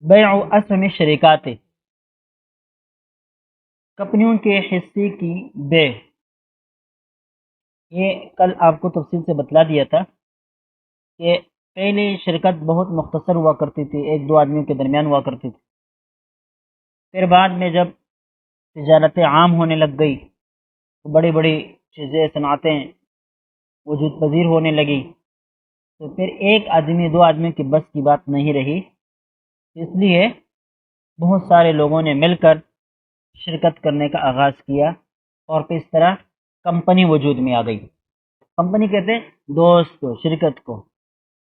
بیع اسہم شریکات، کمپنیوں کے حصے کی بے، یہ کل آپ کو تفصیل سے بتلا دیا تھا کہ پہلے شرکت بہت مختصر ہوا کرتی تھی، ایک دو آدمیوں کے درمیان ہوا کرتی تھی، پھر بعد میں جب تجارتیں عام ہونے لگ گئی تو بڑی بڑی چیزیں صنعتیں وجود پذیر ہونے لگی، تو پھر ایک آدمی دو آدمی کی بس کی بات نہیں رہی، اس لیے بہت سارے لوگوں نے مل کر شرکت کرنے کا آغاز کیا، اور پھر اس طرح کمپنی وجود میں آ گئی۔ کمپنی کہتے ہیں دوست کو، شرکت کو۔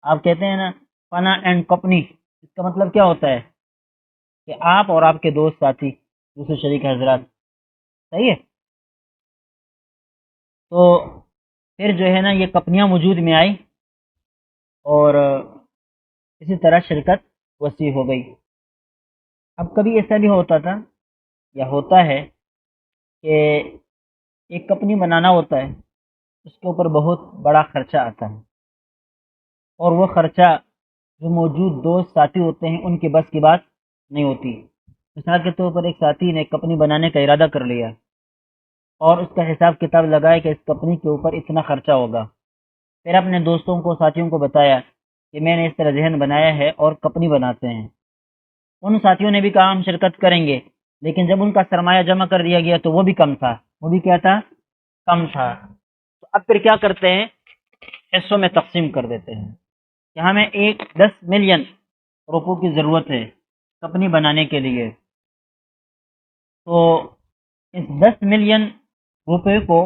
آپ کہتے ہیں نا فنا اینڈ کمپنی، اس کا مطلب کیا ہوتا ہے کہ آپ اور آپ کے دوست ساتھی دوسرے شریک حضرات، صحیح ہے؟ تو پھر جو ہے نا یہ کمپنیاں وجود میں آئی، اور اسی طرح شرکت وسیع ہو گئی۔ اب کبھی ایسا بھی ہوتا تھا یا ہوتا ہے کہ ایک کمپنی بنانا ہوتا ہے، اس کے اوپر بہت بڑا خرچہ آتا ہے، اور وہ خرچہ جو موجود دوست ساتھی ہوتے ہیں ان کے بس کی بات نہیں ہوتی۔ مثال کے طور پر ایک ساتھی نے ایک کمپنی بنانے کا ارادہ کر لیا، اور اس کا حساب کتاب لگایا کہ اس کمپنی کے اوپر اتنا خرچہ ہوگا، پھر اپنے دوستوں کو، ساتھیوں کو بتایا کہ میں نے اس طرح ذہن بنایا ہے اور کمپنی بناتے ہیں۔ ان ساتھیوں نے بھی کہا ہم شرکت کریں گے، لیکن جب ان کا سرمایہ جمع کر دیا گیا تو وہ بھی کم تھا، وہ بھی کیا تھا؟ کم تھا۔ تو اب پھر کیا کرتے ہیں؟ حصوں میں تقسیم کر دیتے ہیں کہ ہمیں 10 ملین روپوں کی ضرورت ہے کمپنی بنانے کے لیے، تو اس 10 ملین روپے کو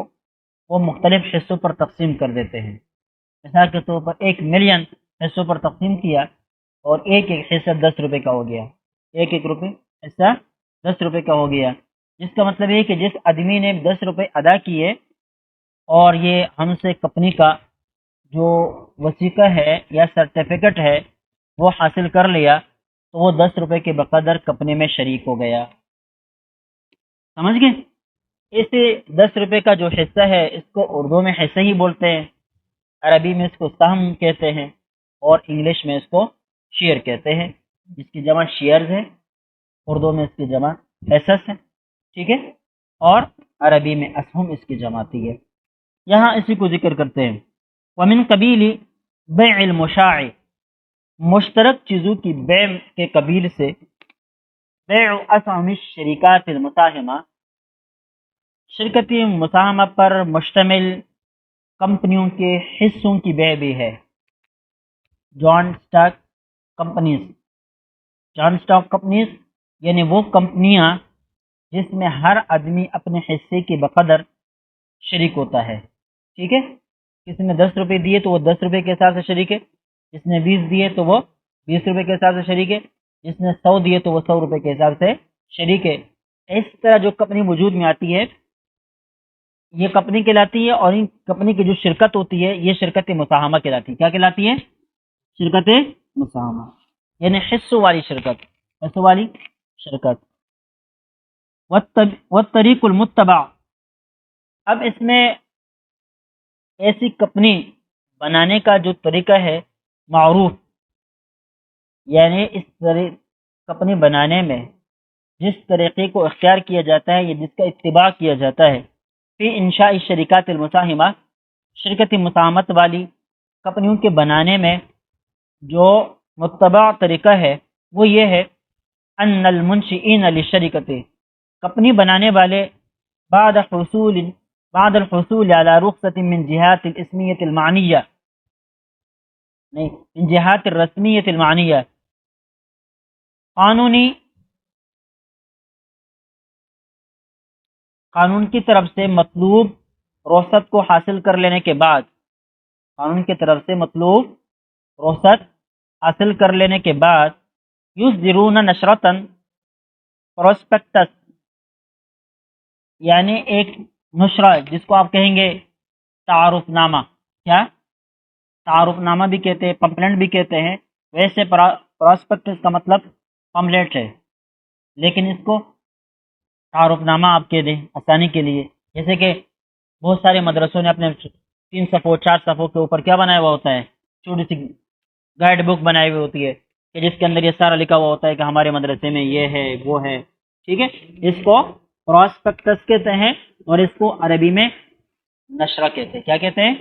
وہ مختلف حصوں پر تقسیم کر دیتے ہیں۔ مثال کے طور پر 1 ملین حصوں پر تقسیم کیا، اور ایک ایک حصہ 10 روپے کا ہو گیا، ایک ایک روپے حصہ 10 روپے کا ہو گیا، جس کا مطلب یہ کہ جس آدمی نے 10 روپے ادا کیے اور یہ ہم سے کمپنی کا جو وثیقہ ہے یا سرٹیفکیٹ ہے وہ حاصل کر لیا، تو وہ 10 روپے کے بقدر کمپنی میں شریک ہو گیا۔ سمجھ گئے؟ اس 10 روپے کا جو حصہ ہے اس کو اردو میں حصہ ہی بولتے ہیں، عربی میں اس کو سہم کہتے ہیں، اور انگلش میں اس کو شیئر کہتے ہیں، جس کی جمع شیئرز ہے، اردو میں اس کی جمع حصص ہے، ٹھیک ہے، اور عربی میں اسہم اس کی جمع آتی ہے۔ یہاں اسی کو ذکر کرتے ہیں ومن قبیل بیع المشاع، مشترک چیزوں کی بیع کے قبیل سے بیع اسہم الشریکات المساہمہ، شرکتی مساہمہ پر مشتمل کمپنیوں کے حصوں کی بیع بھی ہے۔ Joint stock companies, joint stock companies یعنی وہ کمپنیاں جس میں ہر آدمی اپنے حصے کے بقدر شریک ہوتا ہے، ٹھیک ہے؟ کسی نے 10 روپے دیے تو وہ 10 روپے کے حساب سے شریک ہے، جس نے 20 دیے تو وہ 20 روپے کے حساب سے شریک ہے، جس نے 100 دیے تو وہ 100 روپے کے حساب سے شریک ہے۔ اس طرح جو کمپنی وجود میں آتی ہے یہ کمپنی کہلاتی ہے، اور ان کمپنی کی جو شرکت ہوتی ہے یہ شرکت مساہمہ کہلاتی ہے۔ کیا کہلاتی ہے؟ شرکت مساہمہ، یعنی حصوں والی شرکت، حصوں والی شرکت۔ والطریق المتبع، اب اس میں ایسی کمپنی بنانے کا جو طریقہ ہے معروف، یعنی اس کمپنی بنانے میں جس طریقے کو اختیار کیا جاتا ہے یا جس کا اتباع کیا جاتا ہے فی انشاء الشرکات المساہمہ، شرکت مساہمت والی کمپنیوں کے بنانے میں جو متبع طریقہ ہے وہ یہ ہے ان المنشئین للشرکت، کمپنی بنانے والے بعد الحصول على رخصة من جهات الاسمیت المعنیہ، نہیں، من جهات الرسمیت المعنیہ، قانون کی طرف سے مطلوب رخصت کو حاصل کر لینے کے بعد، قانون کی طرف سے مطلوب رخصت حاصل کر لینے کے بعد یصدرون نشرتاً پروسپیکٹس، یعنی ایک نشرہ جس کو آپ کہیں گے تعارف نامہ، کیا تعارف نامہ بھی کہتے ہیں، پمپلنٹ بھی کہتے ہیں، ویسے پراسپیکٹس کا مطلب پمپلیٹ ہے، لیکن اس کو تعارف نامہ آپ کہہ دیں آسانی کے لیے۔ جیسے کہ بہت سارے مدرسوں نے اپنے 3 صفحوں 4 صفحوں کے اوپر کیا بنایا ہوا ہوتا ہے؟ چھوٹی سی گائیڈ بک بنائی ہوئی ہوتی ہے، کہ جس کے اندر یہ سارا لکھا ہوا ہوتا ہے کہ ہمارے مدرسے میں یہ ہے وہ ہے، ٹھیک ہے، اس کو پراسپیکٹس کہتے ہیں، اور اس کو عربی میں نشرہ کہتے ہیں۔ کیا کہتے ہیں؟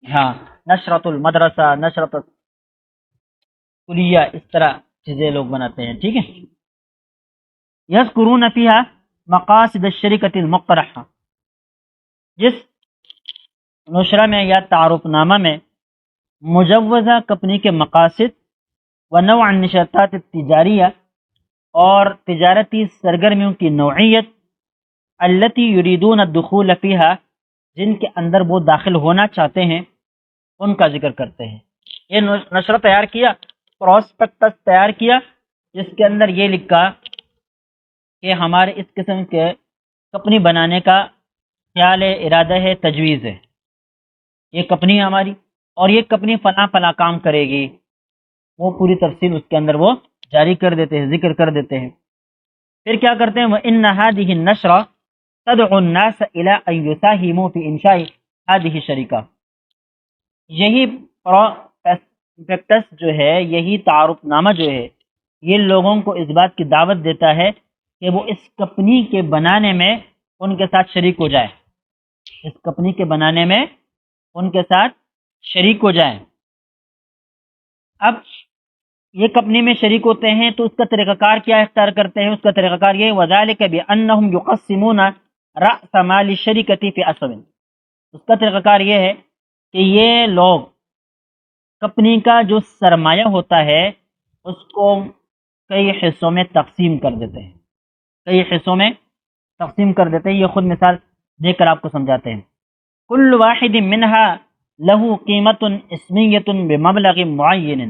ہاں، نشرۃ المدرسہ، نشرۃ الکلیہ، اس طرح چیزیں لوگ بناتے ہیں، ٹھیک ہے۔ یذکرون فیہا مقاصد الشرکۃ المقترحہ، جس نشرہ میں یا تعارف نامہ میں مجوزہ کمپنی کے مقاصد و نوع النشاطات التجاریہ اور تجارتی سرگرمیوں کی نوعیت التي یریدون الدخول فیہا، جن کے اندر وہ داخل ہونا چاہتے ہیں، ان کا ذکر کرتے ہیں۔ یہ نشرہ تیار کیا، پراسپیکٹس تیار کیا، جس کے اندر یہ لکھا کہ ہمارے اس قسم کے کمپنی بنانے کا خیال ہے، ارادہ ہے، تجویز ہے، یہ کمپنی ہماری، اور یہ کمپنی فلاں فلاں کام کرے گی، وہ پوری تفصیل اس کے اندر وہ جاری کر دیتے ہیں، ذکر کر دیتے ہیں۔ پھر کیا کرتے ہیں؟ وَإِنَّ هَذِهِ النَّشْرَ تَدْعُو النَّاسَ إِلَىٰ أَن يُسَاهِمُوا فِي إِنشَاءِ هَذِهِ الشَّرِكَةِ، یہی پراسپیکٹس جو ہے، یہی تعارف نامہ جو ہے، یہ لوگوں کو اس بات کی دعوت دیتا ہے کہ وہ اس کمپنی کے بنانے میں ان کے ساتھ شریک ہو جائے، اس کمپنی کے بنانے میں ان کے ساتھ شریک ہو جائیں۔ اب یہ کمپنی میں شریک ہوتے ہیں تو اس کا طریقہ کار کیا اختیار کرتے ہیں؟ اس کا طریقہ کار یہ وَذَلِكَ بِأَنَّهُمْ يُقَسِّمُونَ رَأْسَ مَالِ الشَّرِكَةِ فِي أَسْهُمٍ، اس کا طریقہ کار یہ ہے کہ یہ لوگ کمپنی کا جو سرمایہ ہوتا ہے اس کو کئی حصوں میں تقسیم کر دیتے ہیں، کئی حصوں میں تقسیم کر دیتے ہیں۔ یہ خود مثال دے کر آپ کو سمجھاتے ہیں۔ کل واحد منها له قیمت اسمیت بمبلغ معین،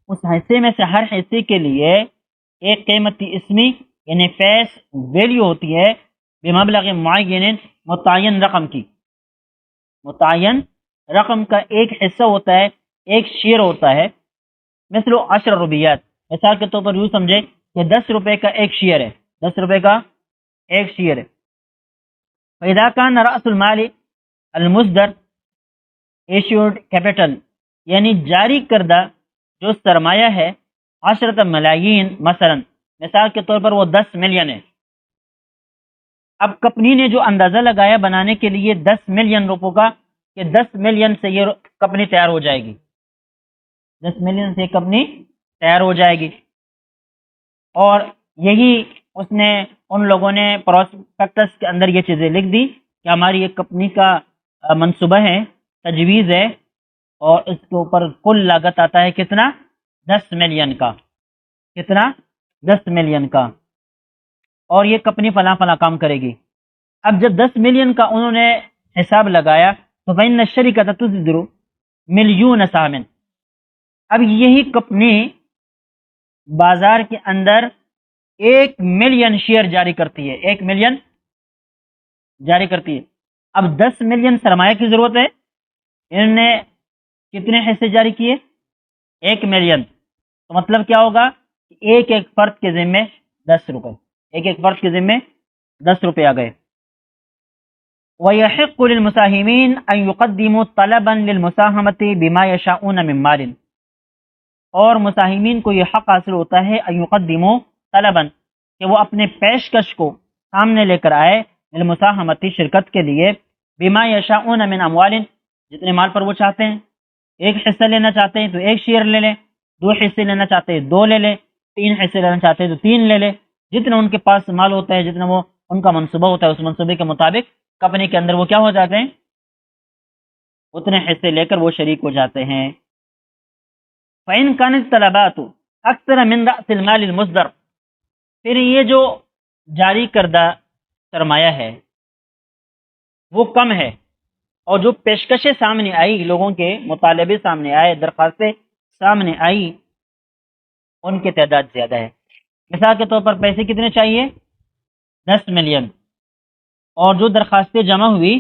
اس حصے میں سے ہر حصے کے لیے ایک قیمتی اسمی یعنی فیس ویلیو ہوتی ہے، بمبلغ معین، متعین رقم کی، متعین رقم کا ایک حصہ ہوتا ہے، ایک شیئر ہوتا ہے۔ مثل 10 روپیات، مثال کے طور پر یوں سمجھے کہ 10 روپے کا ایک شیئر ہے، 10 روپے کا ایک شیئر ہے۔ فَإِذَا كَانَ رَأْسُ الْمَالِ المصدر ایشوڈ کیپٹل، یعنی جاری کردہ جو سرمایہ ہے، 10 ملایین، مثلا مثال کے طور پر وہ 10 ملین ہے۔ اب کمپنی نے جو اندازہ لگایا بنانے کے لیے 10 ملین روپوں کا، کہ 10 ملین سے یہ کمپنی تیار ہو جائے گی، 10 ملین سے کمپنی تیار ہو جائے گی، اور یہی اس نے ان لوگوں نے پراسپیکٹس کے اندر یہ چیزیں لکھ دی کہ ہماری یہ کمپنی کا منصوبہ ہے، تجویز ہے، اور اس کے اوپر کل لاگت آتا ہے کتنا؟ 10 ملین کا، کتنا؟ 10 ملین کا، اور یہ کمپنی فلاں فلاں کام کرے گی۔ اب جب 10 ملین کا انہوں نے حساب لگایا تو فإن الشركة تصدر مليون سهم، اب یہی کمپنی بازار کے اندر 1 ملین شیئر جاری کرتی ہے، 1 ملین جاری کرتی ہے۔ اب 10 ملین سرمایہ کی ضرورت ہے، انہوں نے کتنے حصے جاری کیے؟ 1 ملین، تو مطلب کیا ہوگا؟ ایک ایک فرد کے ذمے 10 روپے، ایک ایک فرد کے ذمے 10 روپے آ گئے۔ وَيَحِقُّ لِلْمُسَاهِمِينَ أَن يُقَدِّمُوا طَلَبًا لِلْمُسَاهَمَةِ بِمَا يَشَاءُونَ مِن مَالٍ، اور مساہمین کو یہ حق حاصل ہوتا ہے أن يقدموا طلبا، کہ وہ اپنے پیشکش کو سامنے لے کر آئے، للمساہمتی شرکت کے لیے، بما یشاؤون من اموال، جتنے مال پر وہ چاہتے ہیں۔ ایک حصہ لینا چاہتے ہیں تو ایک شیئر لے لیں، 2 حصے لینا چاہتے ہیں 2 لے لیں، 3 حصے لینا چاہتے ہیں تو 3 لے لیں، جتنا ان کے پاس مال ہوتا ہے، جتنا وہ ان کا منصوبہ ہوتا ہے، اس منصوبے کے مطابق کمپنی کے اندر وہ کیا ہو جاتے ہیں؟ اتنے حصے لے کر وہ شریک ہو جاتے ہیں۔ فَإِن كَانَتْ الطَّلَبَاتُ أَكْثَرَ مِنْ رَأْسِ الْمَالِ الْمُصْدَرِ، پھر یہ جو جاری کردہ سرمایہ ہے وہ کم ہے، اور جو پیشکشیں سامنے آئی، لوگوں کے مطالبے سامنے آئے، درخواستیں سامنے آئی، ان کی تعداد زیادہ ہے۔ مثال کے طور پر پیسے کتنے چاہیے؟ 10 ملین، اور جو درخواستیں جمع ہوئی،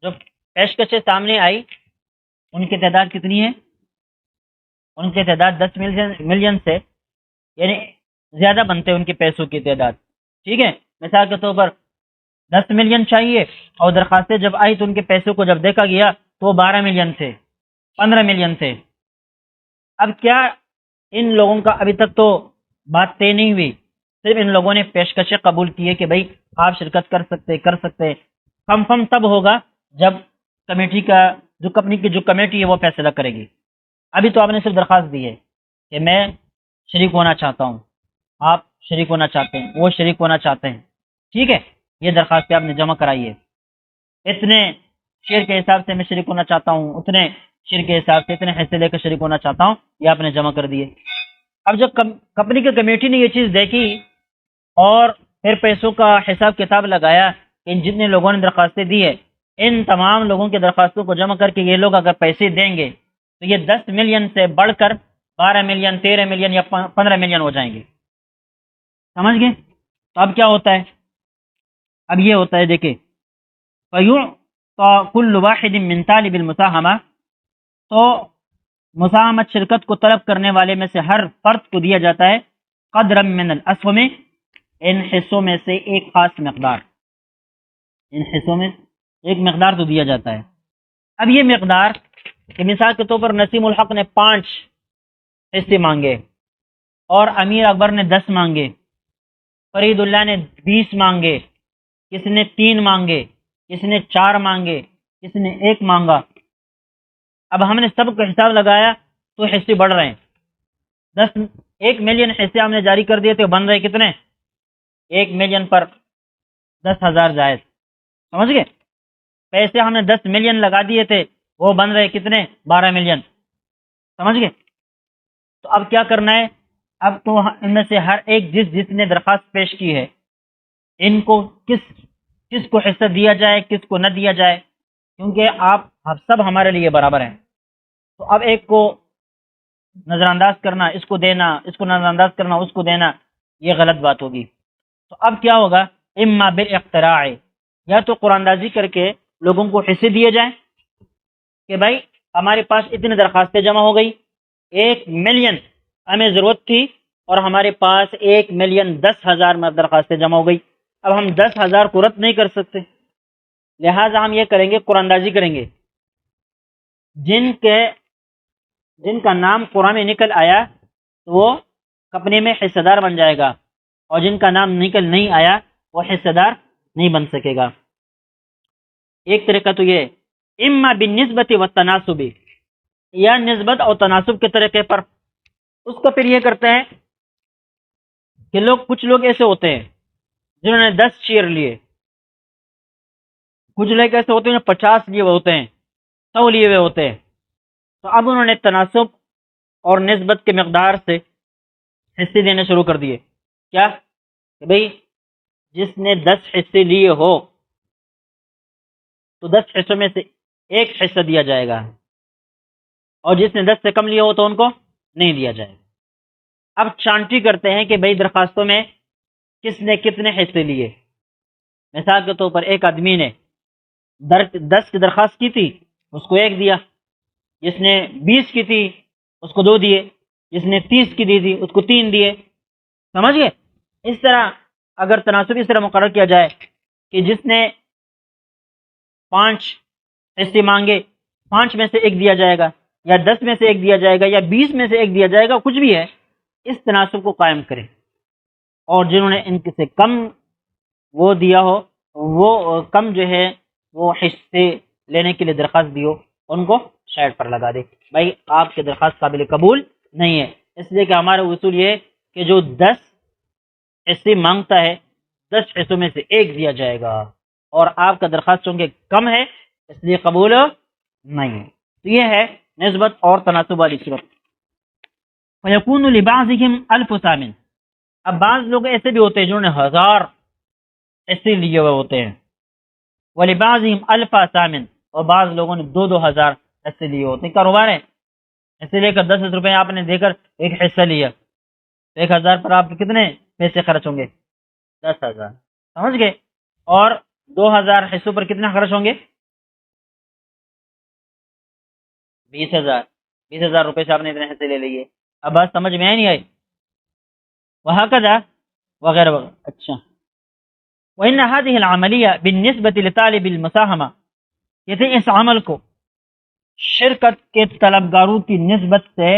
جو پیشکشیں سامنے آئی، ان کی تعداد کتنی ہے؟ ان کی تعداد 10 ملین سے یعنی زیادہ بنتے ہیں ان کے پیسوں کی تعداد، ٹھیک ہے۔ مثال کے طور پر 10 ملین چاہیے، اور درخواستیں جب آئی تو ان کے پیسوں کو جب دیکھا گیا تو وہ 12 ملین تھے، 15 ملین تھے۔ اب کیا ان لوگوں کا ابھی تک تو بات طے نہیں ہوئی، صرف ان لوگوں نے پیشکشیں قبول کی ہے کہ بھائی آپ شرکت کر سکتے. کنفرم تب ہوگا جب کمیٹی کا جو کمیٹی ہے وہ فیصلہ کرے گی. ابھی تو آپ نے صرف درخواست دی ہے کہ میں شریک ہونا چاہتا ہوں، آپ شریک ہونا چاہتے ہیں، وہ شریک ہونا چاہتے ہیں، ٹھیک ہے. یہ درخواست آپ نے جمع کرائی ہے، اتنے شیئر کے حساب سے میں شریک ہونا چاہتا ہوں، اتنے شیئر کے حساب سے اتنے حصے لے کر شریک ہونا چاہتا ہوں، یہ آپ نے جمع کر دیے. اب جب کمپنی کی کمیٹی نے یہ چیز دیکھی اور پھر پیسوں کا حساب کتاب لگایا کہ ان جتنے لوگوں نے درخواستیں دی ہے ان تمام لوگوں کی درخواستوں کو جمع کر کے یہ لوگ اگر پیسے دیں گے تو یہ 10 ملین سے بڑھ کر 12 ملین 13 ملین یا 15 ملین ہو جائیں گے. سمجھ گئے؟ تو اب کیا ہوتا ہے؟ اب یہ ہوتا ہے دیکھیں، فَيُعْطَى كُلُّ وَاحِدٍ مِّن طَالِبِ الْمُسَاهَمَةِ، تو مساہمت شرکت کو طلب کرنے والے میں سے ہر فرد کو دیا جاتا ہے قدرا من الاسهم، ان حصوں میں سے ایک خاص مقدار، ان حصوں میں ایک مقدار تو دیا جاتا ہے. اب یہ مقدار کہ مثال کے طور پر نسیم الحق نے 5 حصے مانگے اور امیر اکبر نے 10 مانگے، فرید اللہ نے 20 مانگے، کس نے 3 مانگے، کس نے 4 مانگے، کس نے 1 مانگا. اب ہم نے سب کا حساب لگایا تو حصے بڑھ رہے ہیں. 1 ملین حصے ہم نے جاری کر دیے تھے، بن رہے کتنے؟ 1 ملین پر 10,000 جائز. سمجھ گئے؟ پیسے ہم نے 10 ملین لگا دیے تھے، وہ بن رہے کتنے؟ 12 ملین. سمجھ گئے؟ تو اب کیا کرنا ہے؟ اب تو ان میں سے ہر ایک جس نے درخواست پیش کی ہے ان کو کس کو حصہ دیا جائے، کس کو نہ دیا جائے، کیونکہ آپ سب ہمارے لیے برابر ہیں. تو اب ایک کو نظر انداز کرنا، اس کو دینا، اس کو نظر انداز کرنا، اس کو دینا، یہ غلط بات ہوگی. تو اب کیا ہوگا؟ اما بالاقتراع، یا تو قرآن اندازی کر کے لوگوں کو حصے دیے جائیں کہ بھائی ہمارے پاس اتنی درخواستیں جمع ہو گئی، 1 ملین ہمیں ضرورت تھی اور ہمارے پاس 1 ملین 10,000 میں درخواستیں جمع ہو گئی. اب ہم 10,000 کو رد نہیں کر سکتے، لہٰذا ہم یہ کریں گے، قرآن اندازی کریں گے. جن کا نام قرآن میں نکل آیا تو وہ کمپنی میں حصہ دار بن جائے گا، اور جن کا نام نکل نہیں آیا وہ حصہ دار نہیں بن سکے گا. ایک طریقہ تو یہ اما بالنسبت والتناسب، یا نسبت اور تناسب کے طریقے پر. اس کو پھر یہ کرتے ہیں کہ کچھ لوگ ایسے ہوتے ہیں جنہوں نے 10 شیئر لیے، کچھ لوگ ایسے ہوتے ہیں 50 لیے ہوئے ہوتے ہیں، 100 لیے ہوئے ہوتے ہیں. تو اب انہوں نے تناسب اور نسبت کے مقدار سے حصے دینے شروع کر دیے. کیا کہ بھئی جس نے 10 حصے لیے ہو تو 10 حصوں میں سے ایک حصہ دیا جائے گا، اور جس نے 10 سے کم لیے ہو تو ان کو نہیں دیا جائے گا. اب چھانٹی کرتے ہیں کہ بھئی درخواستوں میں کس نے کتنے حصے لیے. مثال کے طور پر ایک آدمی نے 10 کی درخواست کی تھی، اس کو 1 دیا. جس نے 20 کی تھی اس کو 2 دیے، جس نے 30 کی دی تھی اس کو 3 دیے. سمجھ گئے؟ اس طرح اگر تناسب اس طرح مقرر کیا جائے کہ جس نے 5 حصے مانگے، 5 میں سے 1 دیا جائے گا، یا 10 میں سے 1 دیا جائے گا، یا 20 میں سے 1 دیا جائے گا، کچھ بھی ہے، اس تناسب کو قائم کریں. اور جنہوں نے ان سے کم وہ دیا ہو، وہ کم جو ہے وہ حصے لینے کے لیے درخواست دی ہو، ان کو سائڈ پر لگا دے. بھائی آپ کی درخواست قابل قبول نہیں ہے، اس لیے کہ ہمارا اصول یہ ہے کہ جو 10 حصے مانگتا ہے 10 حصوں میں سے 1 دیا جائے گا، اور آپ کا درخواست چونکہ کم ہے اس لیے قبول نہیں ہے. تو یہ ہے نسبت اور تناسب والی صورت. فَيَكُونُ لِبَعْضِهِمْ أَلْفُ سَامٍ، اب بعض لوگ ایسے بھی ہوتے ہیں جنہوں نے 1000 حصے لیے ہوئے ہوتے ہیں. وَلِبَعْضِهِمْ أَلْفَ سَامٍ، اور بعض لوگوں نے 2,000 حصے لیے ہوتے ہیں. کاروبار ہے، ایسے لے کر 10 روپے آپ نے دے کر ایک حصہ لیا، 1,000 پر آپ کے کتنے پیسے خرچ ہوں گے؟ 10,000. سمجھ گئے؟ اور 2,000 حصوں پر کتنا خرچ ہوں گے؟ 20,000. 20,000 روپے سے آپ نے اتنے حصے لے لیے. اب بات سمجھ میں نہیں آئی؟ وہکذا وغیرہ وغیرہ. اچھا، وَإِنَّ هَذِهِ الْعَمَلِيَّةَ بِالنِّسْبَةِ لِطَالِبِ الْمُسَاهَمَةِ، کہتے ہیں اس عمل کو شرکت کے طلبگاروں کی نسبت سے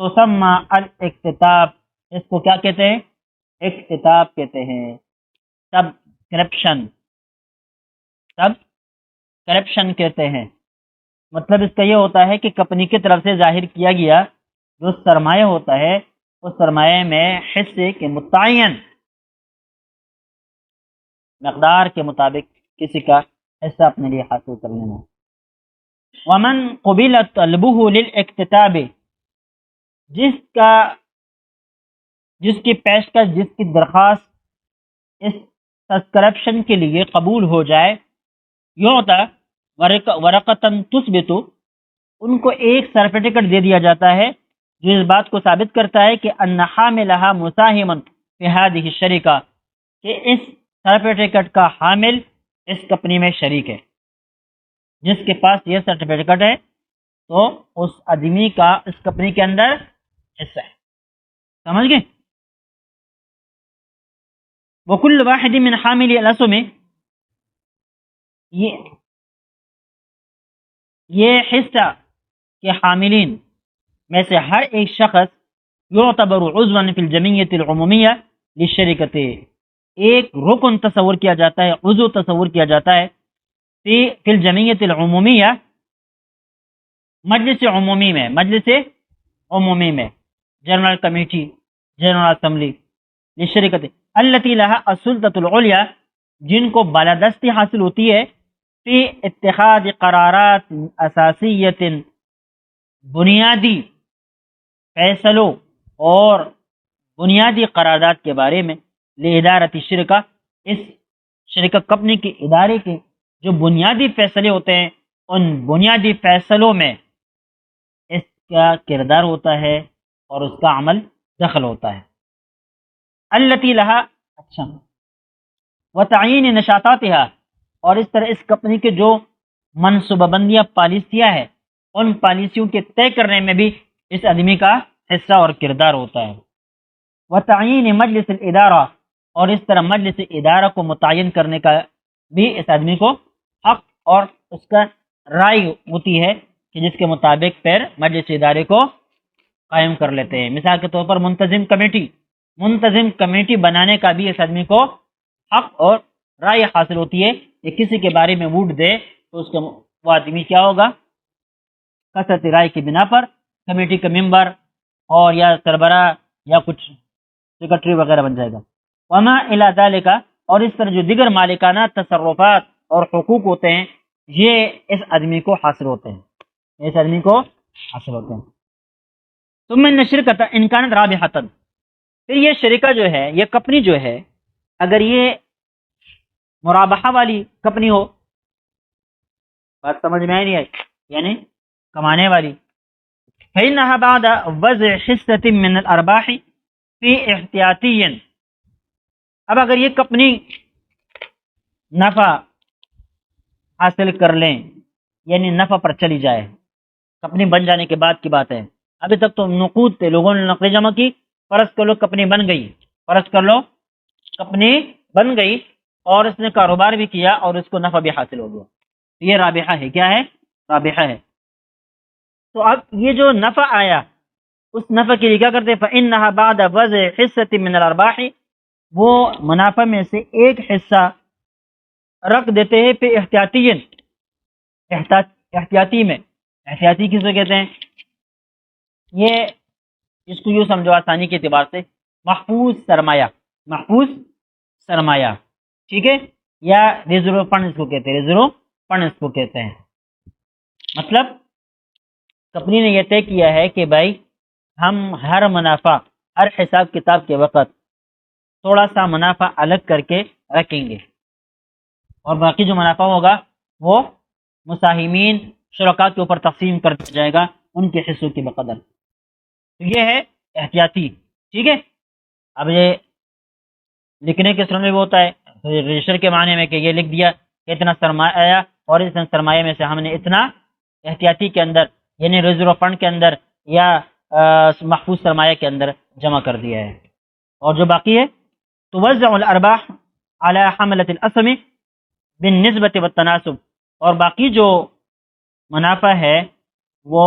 تو سما الاقتتاب، اس کو کیا کہتے ہیں؟ اقتتاب کہتے ہیں، سب کرپشن، سب کرپشن کہتے ہیں۔ مطلب اس کا یہ ہوتا ہے کہ کمپنی کی طرف سے ظاہر کیا گیا جو سرمایہ ہوتا ہے، اس سرمایہ میں حصے کے متعین مقدار کے مطابق کسی کا حصہ اپنے لیے حاصل کر لینا۔ ومن قبل طلبه للاقتتاب، جس کی پیشکش، جس کی درخواست اس کرپشن کے لیے قبول ہو جائے، یعطا ورقتاً تثبت، ان کو ایک سرٹیفکیٹ دے دیا جاتا ہے جو اس بات کو ثابت کرتا ہے کہ ان حاملها مساہما فی هذه الشرکہ، کہ اس سرٹیفکیٹ کا حامل اس کمپنی میں شریک ہے۔ جس کے پاس یہ سرٹیفکیٹ ہے تو اس آدمی کا اس کمپنی کے اندر حصہ ہے، سمجھ گئے؟ وکل واحد من حامل الاسهم، یہ حصہ کے حاملین میں سے ہر ایک شخص یعتبر عضوا فی الجمعیت العمومیہ للشرکۃ، ایک رکن تصور کیا جاتا ہے، عضو تصور کیا جاتا ہے فی الجمعیت العمومیہ، مجلس عمومی میں، مجلس عمومی میں، جنرل کمیٹی، جنرل اسمبلی، للشرکۃ التي لها السلطۃ العلیٰ، جن کو بالادستی حاصل ہوتی ہے فی اتخاذ قرارات اساسیت، بنیادی فیصلوں اور بنیادی قرارداد کے بارے میں، لادارت الشرکہ، اس شرکہ کمپنی کے ادارے کے جو بنیادی فیصلے ہوتے ہیں، ان بنیادی فیصلوں میں اس کا کردار ہوتا ہے اور اس کا عمل دخل ہوتا ہے۔ التی لہا، اچھا، وتعین نشاطاتها، اور اس طرح اس کمپنی کے جو منصوبہ بندیاں، پالیسیاں ہیں، ان پالیسیوں کے طے کرنے میں بھی اس آدمی کا حصہ اور کردار ہوتا ہے۔ وتعین مجلس الادارہ، اور اس طرح مجلس ادارہ کو متعین کرنے کا بھی اس آدمی کو حق اور اس کا رائے ہوتی ہے کہ جس کے مطابق پھر مجلس ادارے کو قائم کر لیتے ہیں۔ مثال کے طور پر منتظم کمیٹی بنانے کا بھی اس آدمی کو حق اور رائے حاصل ہوتی ہے کہ کسی کے بارے میں ووٹ دے تو اس کا وہ آدمی کیا ہوگا، کثرت رائے کی بنا پر کمیٹی کا ممبر اور یا سربراہ یا کچھ سیکرٹری وغیرہ بن جائے گا۔ وما الی ذالک، اور اس طرح جو دیگر مالکانہ تصرفات اور حقوق ہوتے ہیں، یہ اس آدمی کو حاصل ہوتے ہیں، اس آدمی کو حاصل ہوتے ہیں۔ ثم ان الشرکۃ ان کانت رابحۃ، پھر یہ شرکہ جو ہے، یہ کمپنی جو ہے، اگر یہ مرابحہ والی کمپنی ہو، بات سمجھ میں آئی نہیں آئی، یعنی کمانے والی، فإنها بعد وضع حصة من الارباح فی احتیاطی، اب اگر یہ کمپنی نفع حاصل کر لیں، یعنی نفع پر چلی جائے، کمپنی بن جانے کے بعد کی بات ہے، ابھی تک تو نقود تھے، لوگوں نے نقد جمع کی، فرض کر لو کمپنی بن گئی، فرض کر لو کمپنی بن گئی اور اس نے کاروبار بھی کیا اور اس کو نفع بھی حاصل ہو گیا، یہ رابحہ ہے، کیا ہے؟ رابحہ ہے۔ تو اب یہ جو نفع آیا، اس نفع کے لیے کیا کرتے؟ فإنها بعد وضع حصة من الارباح، وہ منافع میں سے ایک حصہ رکھ دیتے ہیں پہ احتیاطی، احتیاطی میں، احتیاطی کس کو کہتے ہیں؟ یہ اس کو یوں سمجھو آسانی کے اعتبار سے، محفوظ سرمایہ، محفوظ سرمایہ، ٹھیک ہے، یا ریزرو فنڈ اس کو کہتے ہیں، ریزرو فنڈ اس کو کہتے ہیں۔ مطلب کمپنی نے یہ طے کیا ہے کہ بھائی ہم ہر منافع، ہر حساب کتاب کے وقت تھوڑا سا منافع الگ کر کے رکھیں گے، اور باقی جو منافع ہوگا وہ مساہمین، شرکاء کے اوپر تقسیم کر دیا جائے گا ان کے حصوں کی بقدر۔ تو یہ ہے احتیاطی، ٹھیک ہے۔ اب یہ لکھنے کے سرمے میں ہوتا ہے رجسٹر کے معنی میں کہ یہ لکھ دیا کہ اتنا سرمایہ آیا اور اس سرمایہ میں سے ہم نے اتنا احتیاطی کے اندر، یعنی ریزرو فنڈ کے اندر یا محفوظ سرمایہ کے اندر جمع کر دیا ہے، اور جو باقی ہے توزع الارباح علی حملۃ الاسهم بالنسبۃ والتناسب، اور باقی جو منافع ہے وہ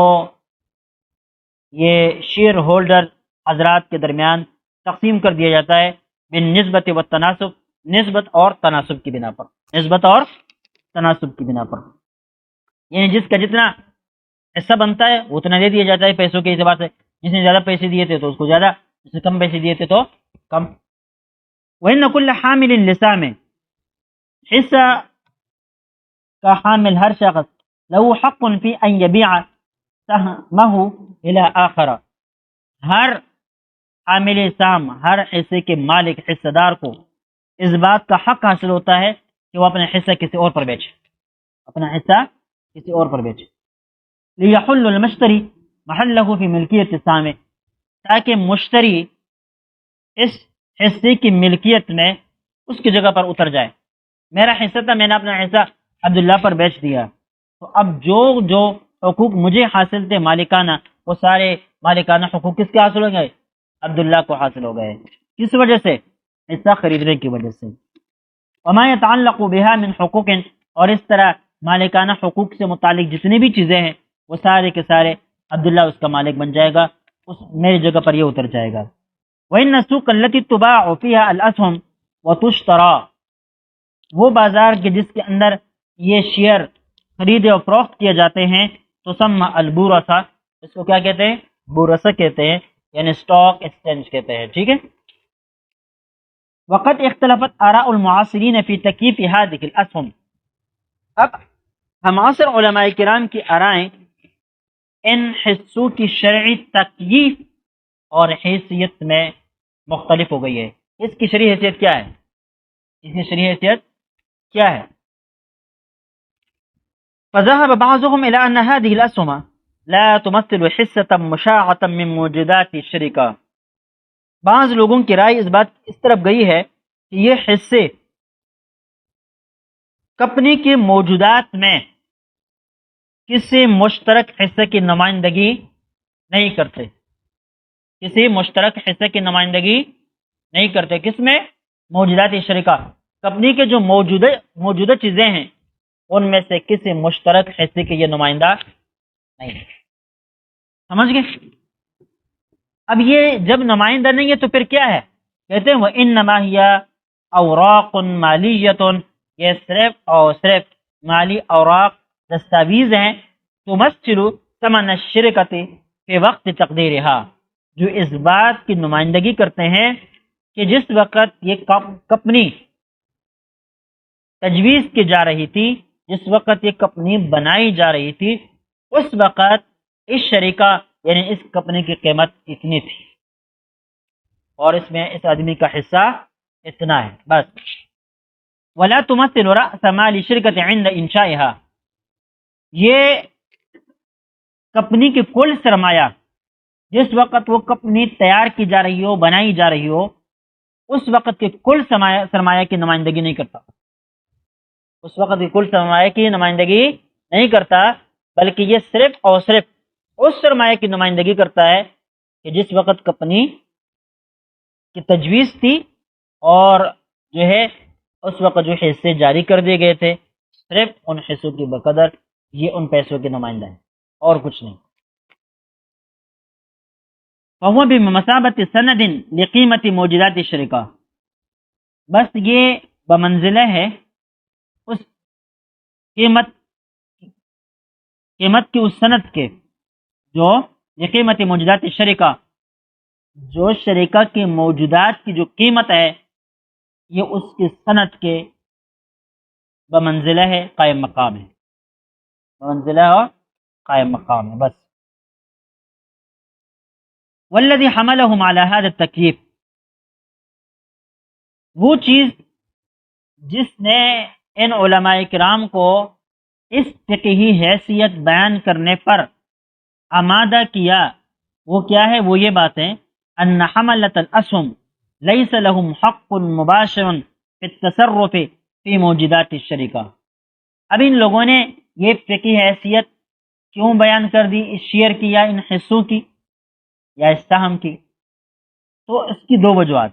یہ شیئر ہولڈر حضرات کے درمیان تقسیم کر دیا جاتا ہے بالنسبت و تناسب، نسبت اور تناسب کی بنا پر، نسبت اور تناسب کی بنا پر، یعنی جس کا جتنا حصہ بنتا ہے اتنا دے دیا جاتا ہے پیسوں کے اعتبار سے، جس نے زیادہ پیسے دیے تھے تو اس کو زیادہ، جس نے کم پیسے دیے تھے تو کم۔ وَإِنَّ كُلَّ حَامِلٍ لِسَامٍ، حصہ کا حامل ہر شخص لہو حق فی ان یبیع سہمہ الی آخر، ہر حامل سام، ہر حصے کے مالک، حصہ دار کو اس بات کا حق حاصل ہوتا ہے کہ وہ اپنا حصہ کسی اور پر بیچے، اپنا حصہ کسی اور پر بیچے۔ لیحل المشتری محلہ فی ملکیت السامع، تاکہ مشتری اس حصے کی ملکیت میں اس کی جگہ پر اتر جائے۔ میرا حصہ تھا، میں نے اپنا حصہ عبداللہ پر بیچ دیا، تو اب جو جو حقوق مجھے حاصل تھے مالکانہ، وہ سارے مالکانہ حقوق کس کے حاصل ہو گئے؟ عبداللہ کو حاصل ہو گئے۔ کس وجہ سے؟ حصہ خریدنے کی وجہ سے۔ وما يتعلق بها من حقوق، اور اس طرح مالکانہ حقوق سے متعلق جتنی بھی چیزیں ہیں وہ سارے کے سارے عبداللہ اس کا مالک بن جائے گا، اس میری جگہ پر یہ اتر جائے گا۔ وَإِنَّ السُّوقَ الَّتِي تُبَاعُ فِيهَا الْأَسْهُمُ وَتُشْتَرَى، وہ بازار کے جس کے اندر یہ شیئر خرید و فروخت کیے جاتے ہیں، تو سمّى البورصہ، اس کو کیا کہتے ہیں؟ بورصہ کہتے ہیں، یعنی اسٹاک ایکسچینج کہتے ہیں، ٹھیک ہے۔ وقد اختلفت آراء المعاصرین فی تکییف هذه الاسهم، اب ہمعاصر علماء کرام کی آرائیں ان حصوں کی شرعی تکییف اور حیثیت میں مختلف ہو گئی ہے۔ اس کی شرعی حیثیت کیا ہے؟ اس کی شرعی حیثیت کیا ہے؟ فذهب بعضهم الى ان هذه الاسهم لا تمثل حصة مشاعة من موجودات الشركة، بعض لوگوں کی رائے اس بات اس طرف گئی ہے کہ یہ حصے کمپنی کے موجودات میں کسی مشترک حصے کی نمائندگی نہیں کرتے، کسی مشترک حصے کی نمائندگی نہیں کرتے۔ کس میں؟ موجودات شرکہ، کمپنی کے جو موجودہ چیزیں ہیں ان میں سے کسی مشترک حصے کے یہ نمائندہ نہیں، سمجھ گئے؟ اب یہ جب نمائندہ نہیں ہے تو پھر کیا ہے؟ کہتے ہیں وَإِنَّمَا هِيَ أَوْرَاقٌ مَالِيَّةٌ، یہ صرف اور صرف مالی اوراق، دستاویز ہیں، تمثل ثمن الشرکۃ فی وقت تقدیرها، جو اس بات کی نمائندگی کرتے ہیں کہ جس وقت یہ کمپنی تجویز کی جا رہی تھی، جس وقت یہ کمپنی بنائی جا رہی تھی، اس وقت اس شریکہ یعنی اس کمپنی کی قیمت اتنی تھی اور اس میں اس آدمی کا حصہ اتنا ہے، بس۔ ولا تمثل رأس مال الشركة عند انشائها، یہ کمپنی کی کل سرمایہ جس وقت وہ کمپنی تیار کی جا رہی ہو، بنائی جا رہی ہو، اس وقت کے کل سرمایہ کی نمائندگی نہیں کرتا، اس وقت کی کل سرمایہ کی نمائندگی نہیں کرتا، بلکہ یہ صرف اور صرف اس سرمایہ کی نمائندگی کرتا ہے کہ جس وقت کمپنی کی تجویز تھی اور جو ہے اس وقت جو حصے جاری کر دیے گئے تھے، صرف ان حصوں کی بقدر یہ ان پیسوں کے نمائندہ ہیں اور کچھ نہیں۔ فهو بمثابت سند لقیمت موجودات الشرکہ، بس یہ بمنزلہ ہے اس قیمت کی اس سند کے جو قیمت موجودات الشرکہ، جو شریکہ کے موجودات کی جو قیمت ہے یہ اس کی سند کے بمنزلہ ہے، قائم مقام ہے، بمنزلہ اور قائم مقام ہے، بس۔ والذی حملهم علی هذا التکییف، وہ چیز جس نے ان علماء کرام کو اس فقہی حیثیت بیان کرنے پر آمادہ کیا، وہ کیا ہے؟ وہ یہ بات ہے ان حملۃ الاسهم لیس لهم حق مباشر فی التصرف فی موجودات الشرکہ۔ اب ان لوگوں نے یہ فقہی حیثیت کیوں بیان کر دی اس شیئر کی یا ان حصوں کی یا اس سہم کی؟ تو اس کی دو وجوہات۔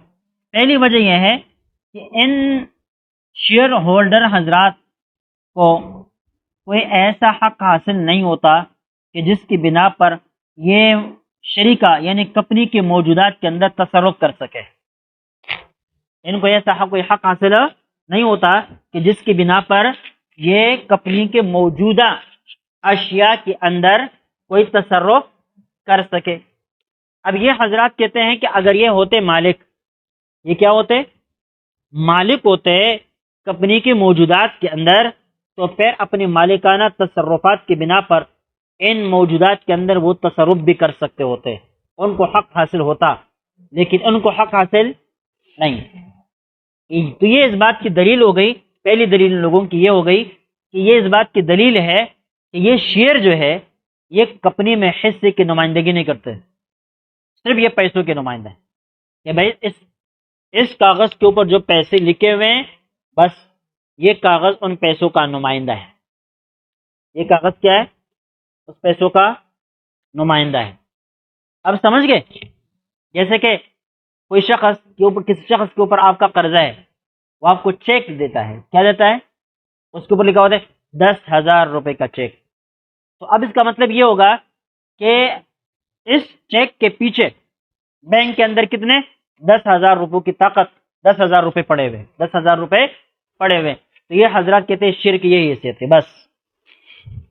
پہلی وجہ یہ ہے کہ ان شیئر ہولڈر حضرات کو کوئی ایسا حق حاصل نہیں ہوتا کہ جس کی بنا پر یہ شریکہ یعنی کمپنی کے موجودات کے اندر تصرف کر سکے. ان کو ایسا کوئی حق حاصل نہیں ہوتا کہ جس کی بنا پر یہ کمپنی کے موجودہ اشیاء کے اندر کوئی تصرف کر سکے. اب یہ حضرات کہتے ہیں کہ اگر یہ ہوتے مالک، یہ کیا ہوتے؟ مالک ہوتے کمپنی کے موجودات کے اندر، تو پھر اپنی مالکانہ تصرفات کی بنا پر ان موجودات کے اندر وہ تصرف بھی کر سکتے ہوتے، ان کو حق حاصل ہوتا، لیکن ان کو حق حاصل نہیں. تو یہ اس بات کی دلیل ہو گئی، پہلی دلیل لوگوں کی یہ ہو گئی کہ یہ اس بات کی دلیل ہے کہ یہ شیئر جو ہے یہ کمپنی میں حصے کی نمائندگی نہیں کرتے، صرف یہ پیسوں کے نمائندہ ہیں کہ بھائی اس کاغذ کے اوپر جو پیسے لکھے ہوئے ہیں بس یہ کاغذ ان پیسوں کا نمائندہ ہے. یہ کاغذ کیا ہے؟ اس پیسوں کا نمائندہ ہے. اب سمجھ گئے؟ جیسے کہ کوئی شخص کے اوپر، کسی شخص کے اوپر آپ کا قرضہ ہے، وہ آپ کو چیک دیتا ہے. کیا دیتا ہے؟ اس کے اوپر لکھا ہوتا ہے 10,000 روپے کا چیک. تو اب اس کا مطلب یہ ہوگا کہ اس چیک کے پیچھے بینک کے اندر کتنے 10,000 روپے کی طاقت، 10,000 روپے پڑے ہوئے، 10,000 روپے پڑے ہوئے. تو یہ حضرات کہتے ہیں شرک یہی حیثیت ہے. بس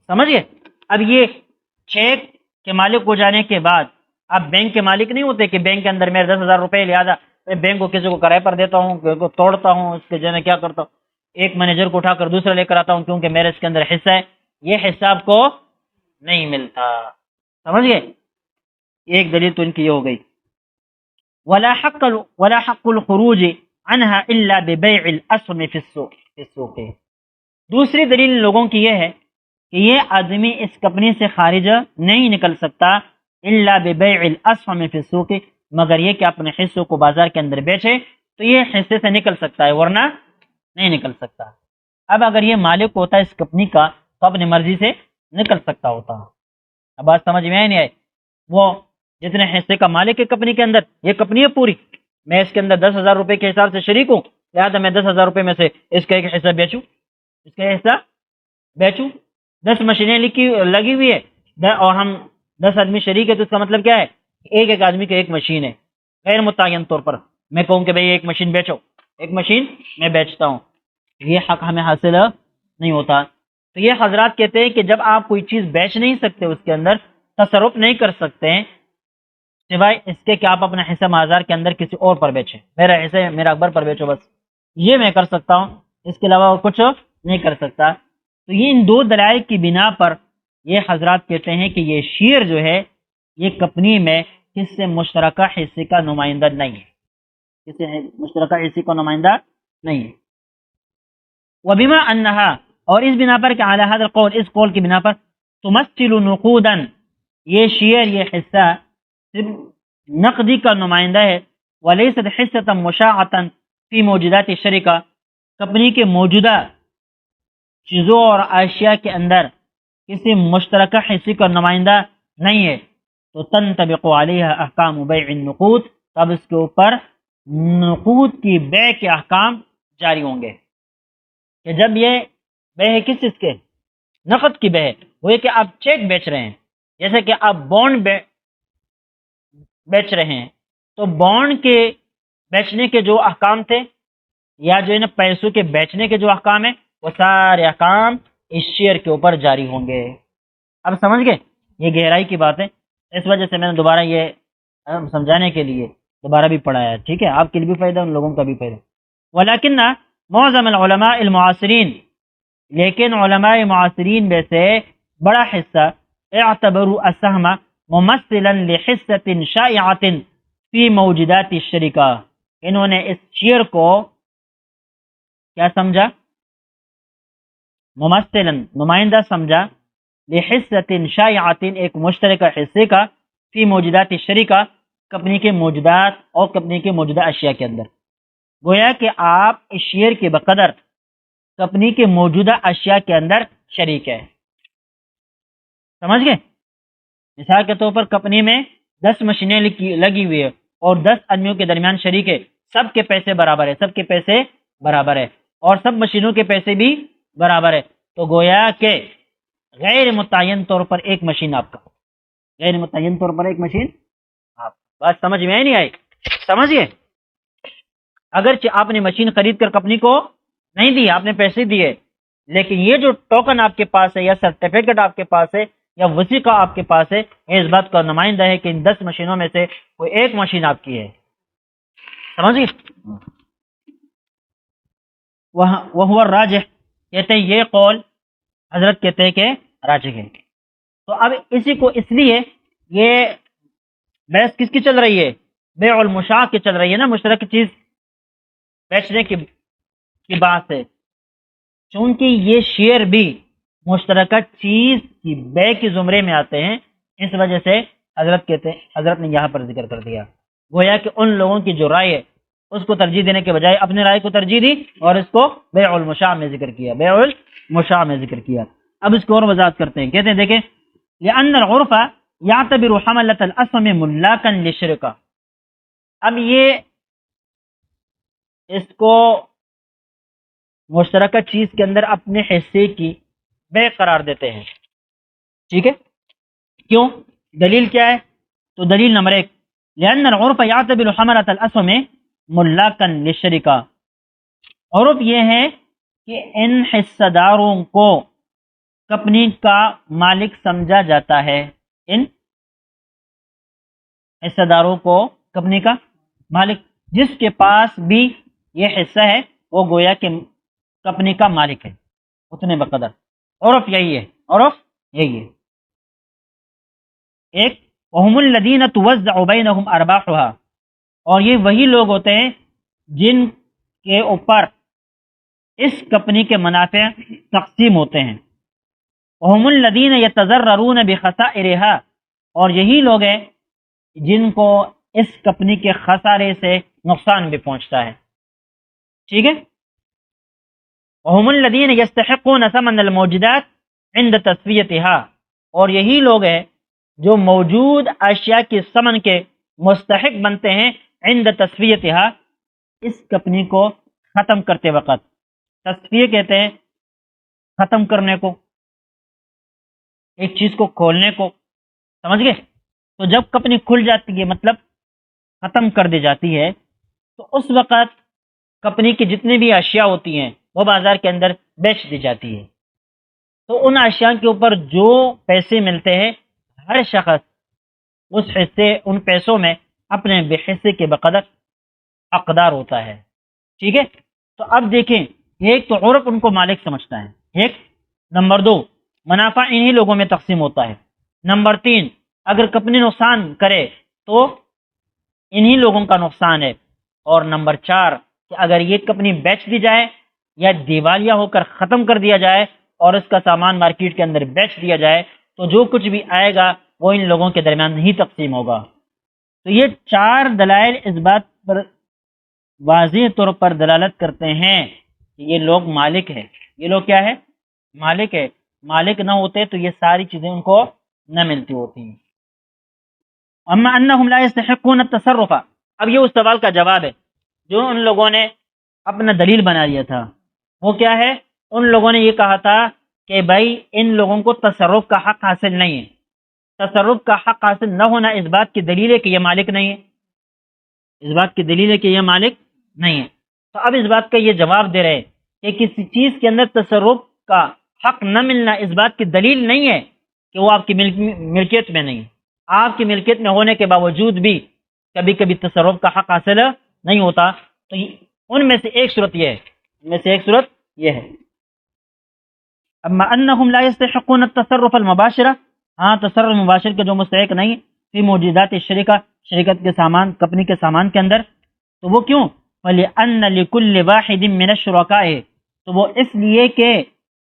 سمجھ گئے؟ اب یہ چیک کے مالک ہو جانے کے بعد آپ بینک کے مالک نہیں ہوتے کہ بینک کے اندر میرے 10,000 روپے، لہٰذا میں بینک کو کسی کو کرائے پر دیتا ہوں، کسی کو توڑتا ہوں، اس کے جو ہے کیا کرتا ہوں، ایک مینیجر کو اٹھا کر دوسرا لے کر آتا ہوں کیونکہ میرے اس کے اندر حصہ ہے. یہ حصہ آپ کو نہیں ملتا. سمجھ گئے؟ ایک دلیل تو ان کی یہ ہو گئی. ولا حق الخروج عنها الا ببيع الاسهم في السوق. دوسری دلیل لوگوں کی یہ ہے کہ یہ آدمی اس کمپنی سے خارج نہیں نکل سکتا الا ببيع الاسهم في السوق، مگر یہ کہ اپنے حصوں کو بازار کے اندر بیچے تو یہ حصے سے نکل سکتا ہے، ورنہ نہیں نکل سکتا. اب اگر یہ مالک ہوتا ہے اس کمپنی کا تو اپنی مرضی سے نکل سکتا ہوتا. اب بات سمجھ میں نہیں آئی؟ وہ جتنے حصے کا مالک ہے کمپنی کے اندر، یہ کمپنی ہے پوری، میں اس کے اندر 10,000 روپے کے حساب سے شریک ہوں، لہٰذا میں 10,000 روپے میں سے اس کا ایک حصہ بیچوں، اس کا حصہ بیچوں. 10 مشینیں لگی ہوئی ہے اور ہم 10 آدمی شریک ہے، تو اس کا مطلب کیا ہے؟ ایک ایک آدمی کی ایک مشین ہے. غیر متعین طور پر میں کہوں کہ بھئی ایک مشین بیچو، ایک مشین میں بیچتا ہوں، یہ حق ہمیں حاصل نہیں ہوتا. تو یہ حضرات کہتے ہیں کہ جب آپ کوئی چیز بیچ نہیں سکتے، اس کے اندر تصرف نہیں کر سکتے ہیں سوائے اس کے کہ آپ اپنا حصہ بازار کے اندر کسی اور پر بیچیں، میرا حصہ میرا اکبر پر بیچو، بس یہ میں کر سکتا ہوں، اس کے علاوہ کچھ نہیں کر سکتا. تو یہ ان دو دلائل کی بنا پر یہ حضرات کہتے ہیں کہ یہ شیئر جو ہے یہ کمپنی میں کسی مشترکہ حصے کا نمائندہ نہیں ہے، کسی مشترکہ حصے کا نمائندہ نہیں ہے. وبما انها، اور اس بنا پر کہ علی هذا القول، اس قول کی بنا پر تمثل نقودا، یہ شیئر یہ حصہ صرف نقدی کا نمائندہ ہے، ولیست حصۃ مشاعۃ فی موجودات الشرکہ، کمپنی کے موجودہ چیزوں اور اشیاء کے اندر کسی مشترکہ حصے کا نمائندہ نہیں ہے. تو تنطبق علیہ احکام بیع النقود، تب اس کے اوپر نقود کی بیع کے احکام جاری ہوں گے. کہ جب یہ بیع ہے کس چیز کے؟ نقد کی بیع، وہ یہ کہ آپ چیک بیچ رہے ہیں، جیسے کہ آپ بانڈ بیچ رہے ہیں، تو بانڈ کے بیچنے کے جو احکام تھے یا جو ہے پیسوں کے بیچنے کے جو احکام ہیں وہ سارے احکام اس شیئر کے اوپر جاری ہوں گے. اب سمجھ گئے؟ یہ گہرائی کی بات ہے، اس وجہ سے میں نے دوبارہ یہ سمجھانے کے لیے دوبارہ بھی پڑھایا ہے. ٹھیک ہے، آپ کے لیے بھی فائدہ، ان لوگوں کا بھی فائدہ. ولیکن معظم العلماء المعاصرین، لیکن علماء معاصرین میں سے بڑا حصہ اعتبروا السهم ممثلا لحصۃ شائعۃ فی موجودات الشرکہ، انہوں نے اس شیئر کو کیا سمجھا؟ ممثلا نمائندہ سمجھا، لحصۃ شائعۃ ایک مشترکہ حصے کا، فی موجودات الشرکہ کمپنی کے موجودات اور کمپنی کے موجودہ اشیاء کے اندر. گویا کہ آپ اس شیئر کے بقدر کمپنی کے موجودہ اشیاء کے اندر شریک ہے. سمجھ گئے؟ مثال کے طور پر کمپنی میں 10 مشینیں لگی ہوئی ہے اور 10 آدمیوں کے درمیان شریک ہے، سب کے پیسے برابر ہے، سب کے پیسے برابر ہے اور سب مشینوں کے پیسے بھی برابر ہے. تو گویا کہ غیر متعین طور پر ایک مشین آپ کا، غیر متعین طور پر ایک مشین بات سمجھ میں نہیں آئی؟ سمجھیے، اگرچہ آپ نے مشین خرید کر کمپنی کو نہیں دی، آپ نے پیسے دیے، لیکن یہ جو ٹوکن آپ کے پاس ہے یا سرٹیفکیٹ آپ کے پاس ہے یا وثیقہ آپ کے پاس ہے، یہ اس بات کا نمائندہ ہے کہ ان 10 مشینوں میں سے کوئی ایک مشین آپ کی ہے. سمجھیے. وہ الراجح، کہتے ہیں یہ قول حضرت کہتے ہیں کہ راجح ہے. تو اب اسی کو اس لیے یہ بحث کس کی چل رہی ہے؟ بیع المشاع کی چل رہی ہے نا، مشترک چیز بیچنے کی بات ہے. چونکہ یہ شیئر بھی مشترکہ چیز کی بے کے زمرے میں آتے ہیں، اس وجہ سے حضرت نے یہاں پر ذکر کر دیا. گویا کہ ان لوگوں کی جو رائے ہے اس کو ترجیح دینے کے بجائے اپنے رائے کو ترجیح دی اور اس کو بیع المشاع میں ذکر کیا، بیع المشاع میں ذکر کیا. اب اس کو اور وضاحت کرتے ہیں. کہتے ہیں دیکھیں، لأن العرف يعتبر حملة الأسهم ملاكا للشركة. اب یہ اس کو مشترکہ چیز کے اندر اپنے حصے کی بے قرار دیتے ہیں. ٹھیک ہے، کیوں؟ دلیل کیا ہے؟ تو دلیل نمبر 1، لأن العرف يعتبر حملة الأسهم ملاكا للشركة. عرف یہ ہے کہ ان حصہ داروں کو کمپنی کا مالک سمجھا جاتا ہے. ان حصہ داروں کو کمپنی کا مالک، جس کے پاس بھی یہ حصہ ہے وہ گویا کہ کمپنی کا مالک ہے اتنے بقدر. عرف یہی ہے، عرف یہی ہے. ایک، وهم الذين توزع بينهم ارباحها، اور یہ وہی لوگ ہوتے ہیں جن کے اوپر اس کمپنی کے منافع تقسیم ہوتے ہیں. وهم الذين يتضررون بخسائرها، اور یہی لوگ ہیں جن کو اس کمپنی کے خسارے سے نقصان بھی پہنچتا ہے. ٹھیک ہے. وهم الذين يستحقون ثمن الموجودات عند تسویتها، اور یہی لوگ ہیں جو موجود اشیاء کے ثمن کے مستحق بنتے ہیں عند تسویتها، اس کمپنی کو ختم کرتے وقت. تصفیہ کہتے ہیں ختم کرنے کو، ایک چیز کو کھولنے کو. سمجھ گئے؟ تو جب کمپنی کھل جاتی ہے مطلب ختم کر دی جاتی ہے، تو اس وقت کمپنی کی جتنی بھی اشیاء ہوتی ہیں وہ بازار کے اندر بیچ دی جاتی ہے. تو ان اشیاء کے اوپر جو پیسے ملتے ہیں ہر شخص اس حصے ان پیسوں میں اپنے بے حصے کے بقدر حقدار ہوتا ہے. ٹھیک ہے. تو اب دیکھیں، ایک تو عرف ان کو مالک سمجھتا ہے، ایک. نمبر 2، منافع انہی لوگوں میں تقسیم ہوتا ہے. نمبر 3، اگر کمپنی نقصان کرے تو انہی لوگوں کا نقصان ہے. اور نمبر 4، کہ اگر یہ کمپنی بیچ دی جائے یا دیوالیہ ہو کر ختم کر دیا جائے اور اس کا سامان مارکیٹ کے اندر بیچ دیا جائے تو جو کچھ بھی آئے گا وہ ان لوگوں کے درمیان نہیں تقسیم ہوگا. تو یہ 4 دلائل اس بات پر واضح طور پر دلالت کرتے ہیں کہ یہ لوگ مالک ہیں. یہ لوگ کیا ہے؟ مالک ہے. مالک نہ ہوتے تو یہ ساری چیزیں ان کو نہ ملتی ہوتی ہیں. اما انہم لا یستحقون التصرف، اب یہ اس سوال کا جواب ہے جو ان لوگوں نے اپنا دلیل بنا لیا تھا. وہ کیا ہے؟ ان لوگوں نے یہ کہا تھا کہ بھائی ان لوگوں کو تصرف کا حق حاصل نہیں ہے. تصرف کا حق حاصل نہ ہونا اس بات کی دلیل ہے کہ یہ مالک نہیں ہے. اس بات کی دلیل ہے کہ یہ مالک نہیں ہے. تو اب اس بات کا یہ جواب دے رہے کہ کسی چیز کے اندر تصرف کا حق نہ ملنا اس بات کی دلیل نہیں ہے کہ وہ آپ کی ملکیت میں نہیں. آپ کی ملکیت میں ہونے کے باوجود بھی کبھی کبھی تصرف کا حق حاصل نہیں ہوتا. تو ان میں سے ایک صورت یہ ہے، ان میں سے ایک صورت یہ ہے. اما انہم لا یستحقون التصرف المباشرہ، ہاں تصرف مباشر کے جو مستحق نہیں فی موجودات الشرکہ، شرکت کے سامان، کمپنی کے سامان کے اندر. تو وہ کیوں؟ فلأن لكل واحد من الشرکاء، تو وہ اس لیے کہ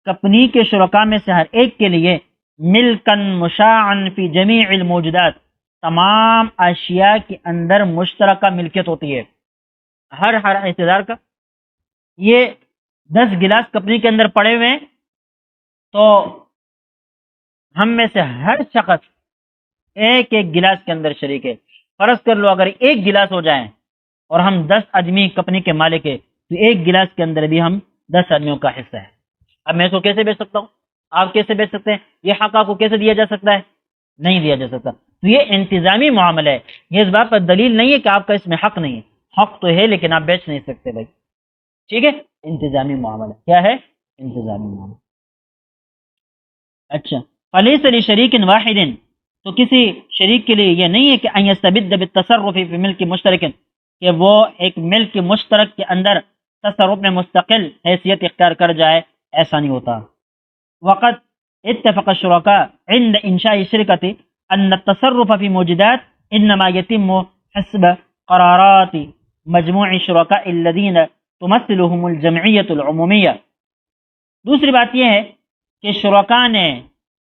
کمپنی کے شرکاء میں سے ہر ایک کے لیے ملکن مشاعن فی جمیع الموجودات، تمام اشیاء کے اندر مشترکہ ملکیت ہوتی ہے ہر حصے دار کا. یہ 10 گلاس کمپنی کے اندر پڑے ہوئے ہیں تو ہم میں سے ہر شخص ایک ایک گلاس کے اندر شریک ہے. فرض کر لو اگر ایک گلاس ہو جائیں اور ہم 10 آدمی کمپنی کے مالک ہے تو ایک گلاس کے اندر بھی ہم 10 آدمیوں کا حصہ ہے. اب میں اس کو کیسے بیچ سکتا ہوں؟ آپ کیسے بیچ سکتے ہیں؟ یہ حق آپ کو کیسے دیا جا سکتا ہے؟ نہیں دیا جا سکتا. تو یہ انتظامی معاملہ ہے، یہ اس بات پر دلیل نہیں ہے کہ آپ کا اس میں حق نہیں ہے. حق تو ہے لیکن آپ بیچ نہیں سکتے بھائی. ٹھیک ہے، انتظامی معاملہ کیا ہے؟ انتظامی معاملہ. اچھا، فلیس لشریک واحد، تو کسی شریک کے لیے یہ نہیں ہے کہ ان یستبد بالتصرف فی ملک مشترک، کہ وہ ایک ملک مشترک کے اندر تصرف میں مستقل حیثیت اختیار کر جائے، ایسا نہیں ہوتا. وقد اتفق الشركاء عند انشاء الشركة ان التصرف في موجودات انما يتم حسب قرارات مجموع الشركاء الذين تمثلهم الجمعية العمومية. دوسری بات یہ ہے کہ شرکاء نے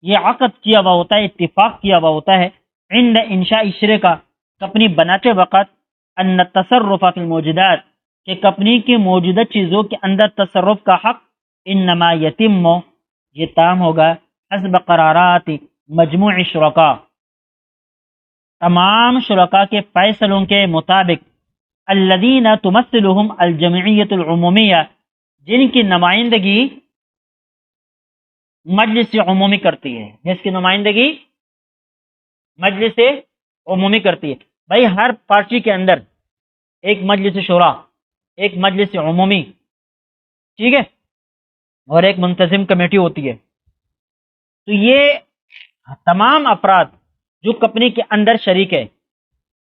یہ عقد کیا ہوا ہوتا ہے، اتفاق کیا ہوا ہوتا ہے عند انشاء الشرکہ، کمپنی بناتے وقت، ان التصرف فی الموجودات، کہ کمپنی کی موجودہ چیزوں کے اندر تصرف کا حق انما یتم، یہ تام ہوگا حسب قرارات مجموع شرکاء، تمام شرکاء کے فیصلوں کے مطابق، الذین تمثلهم الجمعیت العمومیہ، جن کی نمائندگی مجلس عمومی کرتی ہے، جس کی نمائندگی مجلس عمومی کرتی ہے. بھائی ہر پارٹی کے اندر ایک مجلس شورا، ایک مجلس عمومی، ٹھیک ہے، اور ایک منتظم کمیٹی ہوتی ہے. تو یہ تمام افراد جو کمپنی کے اندر شریک ہے،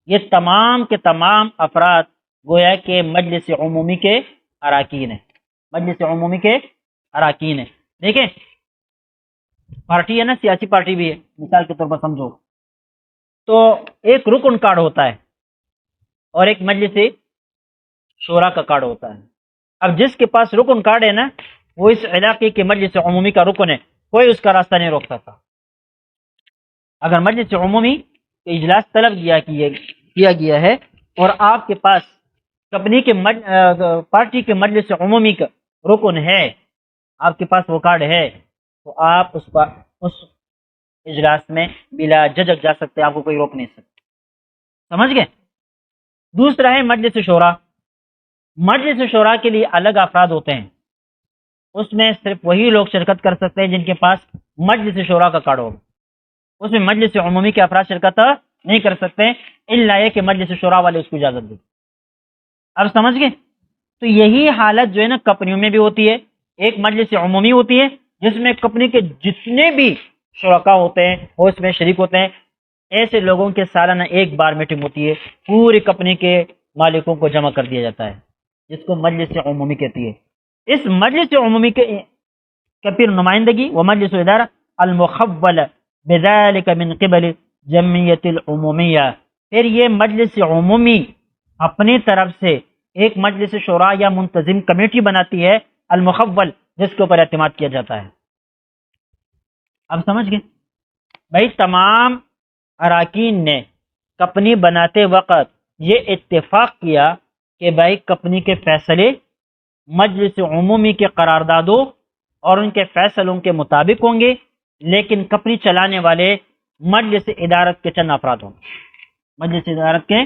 یہ تمام کے تمام افراد گویا کہ مجلس عمومی کے اراکین ہیں، مجلس عمومی کے اراکین ہیں. دیکھیں پارٹی ہے نا، سیاسی پارٹی بھی ہے، مثال کے طور پر سمجھو تو ایک رکن کارڈ ہوتا ہے اور ایک مجلس شورا کا کارڈ ہوتا ہے. اب جس کے پاس رکن کارڈ ہے نا، وہ اس علاقے کے مجلس عمومی کا رکن ہے، کوئی اس کا راستہ نہیں روک سکتا. اگر مجلس عمومی اجلاس طلب کیا گیا ہے اور آپ کے پاس کمپنی کے پارٹی کے مجلس عمومی کا رکن ہے، آپ کے پاس وہ کارڈ ہے، تو آپ اس اجلاس میں بلا جھجک جا سکتے، آپ کو کوئی روک نہیں سکتا. سمجھ گئے؟ دوسرا ہے مجلس شورا. مجلس شورا کے لیے الگ افراد ہوتے ہیں، اس میں صرف وہی لوگ شرکت کر سکتے ہیں جن کے پاس مجلس شورا کا کارڈ ہوگا. اس میں مجلس عمومی کے افراد شرکت نہیں کر سکتے الا یہ کہ مجلس شورا والے اس کو اجازت دیں. اب سمجھ گئے؟ تو یہی حالت جو ہے نا کمپنیوں میں بھی ہوتی ہے. ایک مجلس عمومی ہوتی ہے جس میں کمپنی کے جتنے بھی شرکاء ہوتے ہیں وہ اس میں شریک ہوتے ہیں. ایسے لوگوں کے سالانہ ایک بار میٹنگ ہوتی ہے، پوری کمپنی کے مالکوں کو جمع کر دیا جاتا ہے، جس کو مجلس عمومی کہتی ہے. اس مجلس عمومی کے پھر نمائندگی و مجلس ادارہ المخول بذلك من قبل جمعیت العمومیہ، پھر یہ مجلس عمومی اپنی طرف سے ایک مجلس شورا یا منتظم کمیٹی بناتی ہے، المخول، جس کے اوپر اعتماد کیا جاتا ہے. اب سمجھ گئے؟ بھائی تمام اراکین نے کمپنی بناتے وقت یہ اتفاق کیا کہ بھائی کمپنی کے فیصلے مجلس عمومی کے قراردادوں اور ان کے فیصلوں کے مطابق ہوں گے، لیکن کمپنی چلانے والے مجلس ادارت کے چند افراد ہوں گے، مجلس ادارت کے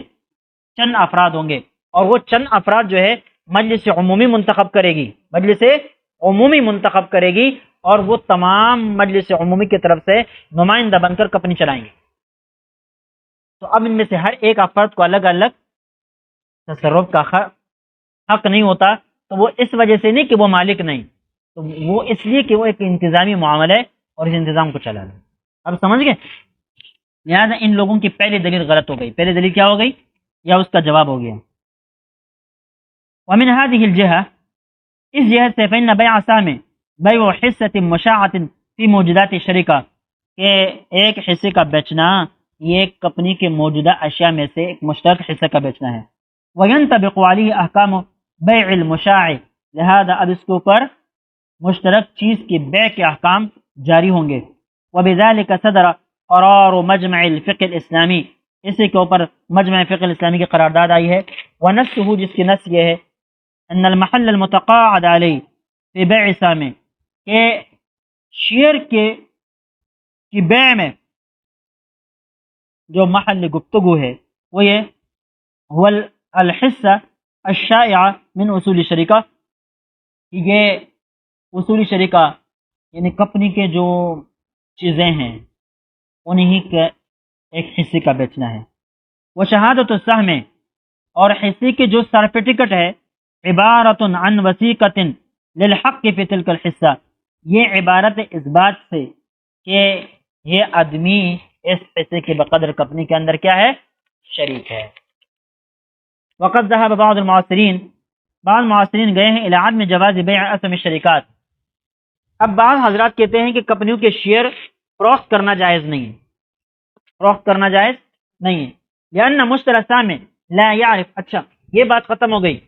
چند افراد ہوں گے، اور وہ چند افراد جو ہے مجلس عمومی منتخب کرے گی، مجلس عمومی منتخب کرے گی، اور وہ تمام مجلس عمومی کی طرف سے نمائندہ بن کر کمپنی چلائیں گے. تو اب ان میں سے ہر ایک افراد کو الگ الگ تصرف کا حق نہیں ہوتا. تو وہ اس وجہ سے نہیں کہ وہ مالک نہیں، تو وہ اس لیے کہ وہ ایک انتظامی معاملہ ہے اور اس انتظام کو چلا رہا ہے. اب سمجھ گئے؟ لہٰذا ان لوگوں کی پہلی دلیل غلط ہو گئی. پہلی دلیل کیا ہو گئی یا اس کا جواب ہو گیا؟ ومن هذه الجهة، اس جہت سے فإن بيع سهم بيع حصة مشاعة في موجودات الشركة، کہ ایک حصے کا بیچنا یہ ایک کمپنی کے موجودہ اشیاء میں سے ایک مشترک حصے کا بیچنا ہے. وينطبق عليه احکام بیع المشاع، لہذا اب اس کے اوپر مشترک چیز کی بیع کے احکام جاری ہوں گے. وبذلك صدر قرار مجمع الفقہ الاسلامی، اسی کے اوپر مجمع فقہ الاسلامی کی قرارداد آئی ہے. ونصه، جس کی نص یہ ہے، ان المحل المتقاعد علیہ فی بیع سهم، کہ شیئر کی بیع میں جو محل گفتگو ہے وہ یہ هو الحصہ الشائعہ من اصول شریکہ، یہ اصول شریکہ یعنی کمپنی کے جو چیزیں ہیں انہی کے ایک حصے کا بیچنا ہے۔ وہ شہادت السہم، اور حصے کی جو سرٹیفکیٹ ہے، عبارت عن وثیقۃ للحق فی تلک الحصہ، یہ عبارت ہے اس بات سے کہ یہ آدمی اس حصے کے بقدر کمپنی کے اندر کیا ہے، شریک ہے۔ وقد ذهب بعض المعاصرین، بعض معاصرین گئے ہیں الی عدم جواز بیع اسهم الشرکات۔ اب بعض حضرات کہتے ہیں کہ کمپنیوں کے شیئر فروخت کرنا جائز نہیں ہے، فروخت کرنا جائز نہیں ہے، لأن مشتری السهم لا يعرف۔ اچھا یہ بات ختم ہو گئی،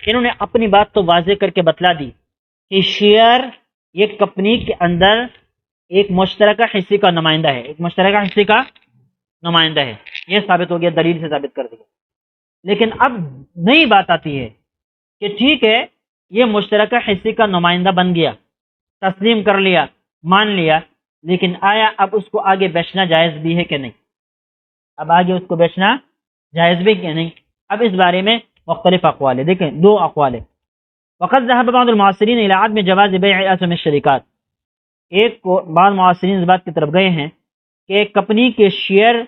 انہوں نے اپنی بات تو واضح کر کے بتلا دی کہ شیئر یہ کمپنی کے اندر ایک مشترکہ حصے کا نمائندہ ہے، ایک مشترکہ حصے کا نمائندہ ہے، یہ ثابت ہو گیا، دلیل سے ثابت کر دیا۔ لیکن اب نئی بات آتی ہے کہ ٹھیک ہے یہ مشترکہ حصے کا نمائندہ بن گیا، تسلیم کر لیا، مان لیا، لیکن آیا اب اس کو آگے بیچنا جائز بھی ہے کہ نہیں؟ اب آگے اس کو بیچنا جائز بھی کہ نہیں؟ اب اس بارے میں مختلف اقوال ہے، دیکھیں دو اقوال ہے۔ وقد ذهب بعض المعاصرین الى عدم جواز بیع اسهم الشرکات، ایک کو بعض معاصرین اس بات کی طرف گئے ہیں کہ کمپنی کے شیئر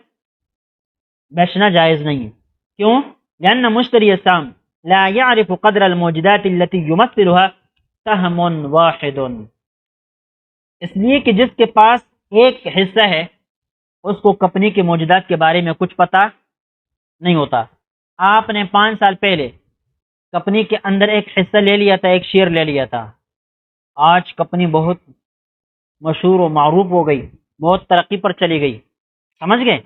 بیچنا جائز نہیں ہے، کیوں؟ لأن مشتری السهم لا يعرف قدر الموجودات التي يمثلها سهم واحد، اس لیے کہ جس کے پاس ایک حصہ ہے اس کو کمپنی کے موجودات کے بارے میں کچھ پتہ نہیں ہوتا۔ آپ نے 5 سال پہلے کمپنی کے اندر ایک حصہ لے لیا تھا، ایک شیئر لے لیا تھا، آج کمپنی بہت مشہور و معروف ہو گئی، بہت ترقی پر چلی گئی، سمجھ گئے؟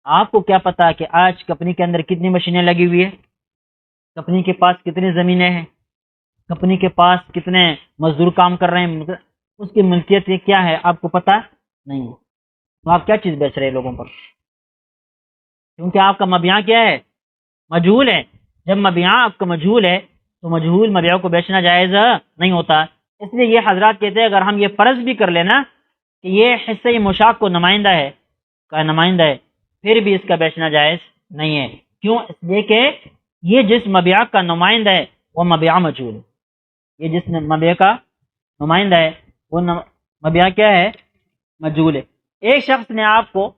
آپ کو کیا پتا کہ آج کمپنی کے اندر کتنی مشینیں لگی ہوئی ہے، کمپنی کے پاس کتنی زمینیں ہیں، کمپنی کے پاس کتنے مزدور کام کر رہے ہیں، اس کی ملکیت کیا ہے، آپ کو پتا نہیں ہے، تو آپ کیا چیز بیچ رہے ہیں لوگوں پر؟ کیونکہ آپ کا مبیعہ کیا ہے، مجہول ہے۔ جب مبیعہ آپ کا مجہول ہے تو مجہول مبیعہ کو بیچنا جائز نہیں ہوتا۔ اس لیے یہ حضرات کہتے ہیں اگر ہم یہ فرض بھی کر لینا کہ یہ حصہ مشاق کو نمائندہ ہے، پھر بھی اس کا بیچنا جائز نہیں ہے، کیوں؟ اس لیے کہ یہ جس مبیعہ کا نمائندہ ہے وہ مبیعہ مجہول ہے، یہ جس مبیعہ کا نمائندہ ہے وہ مبیعہ کیا ہے، مجہول ہے۔ ایک شخص نے آپ کو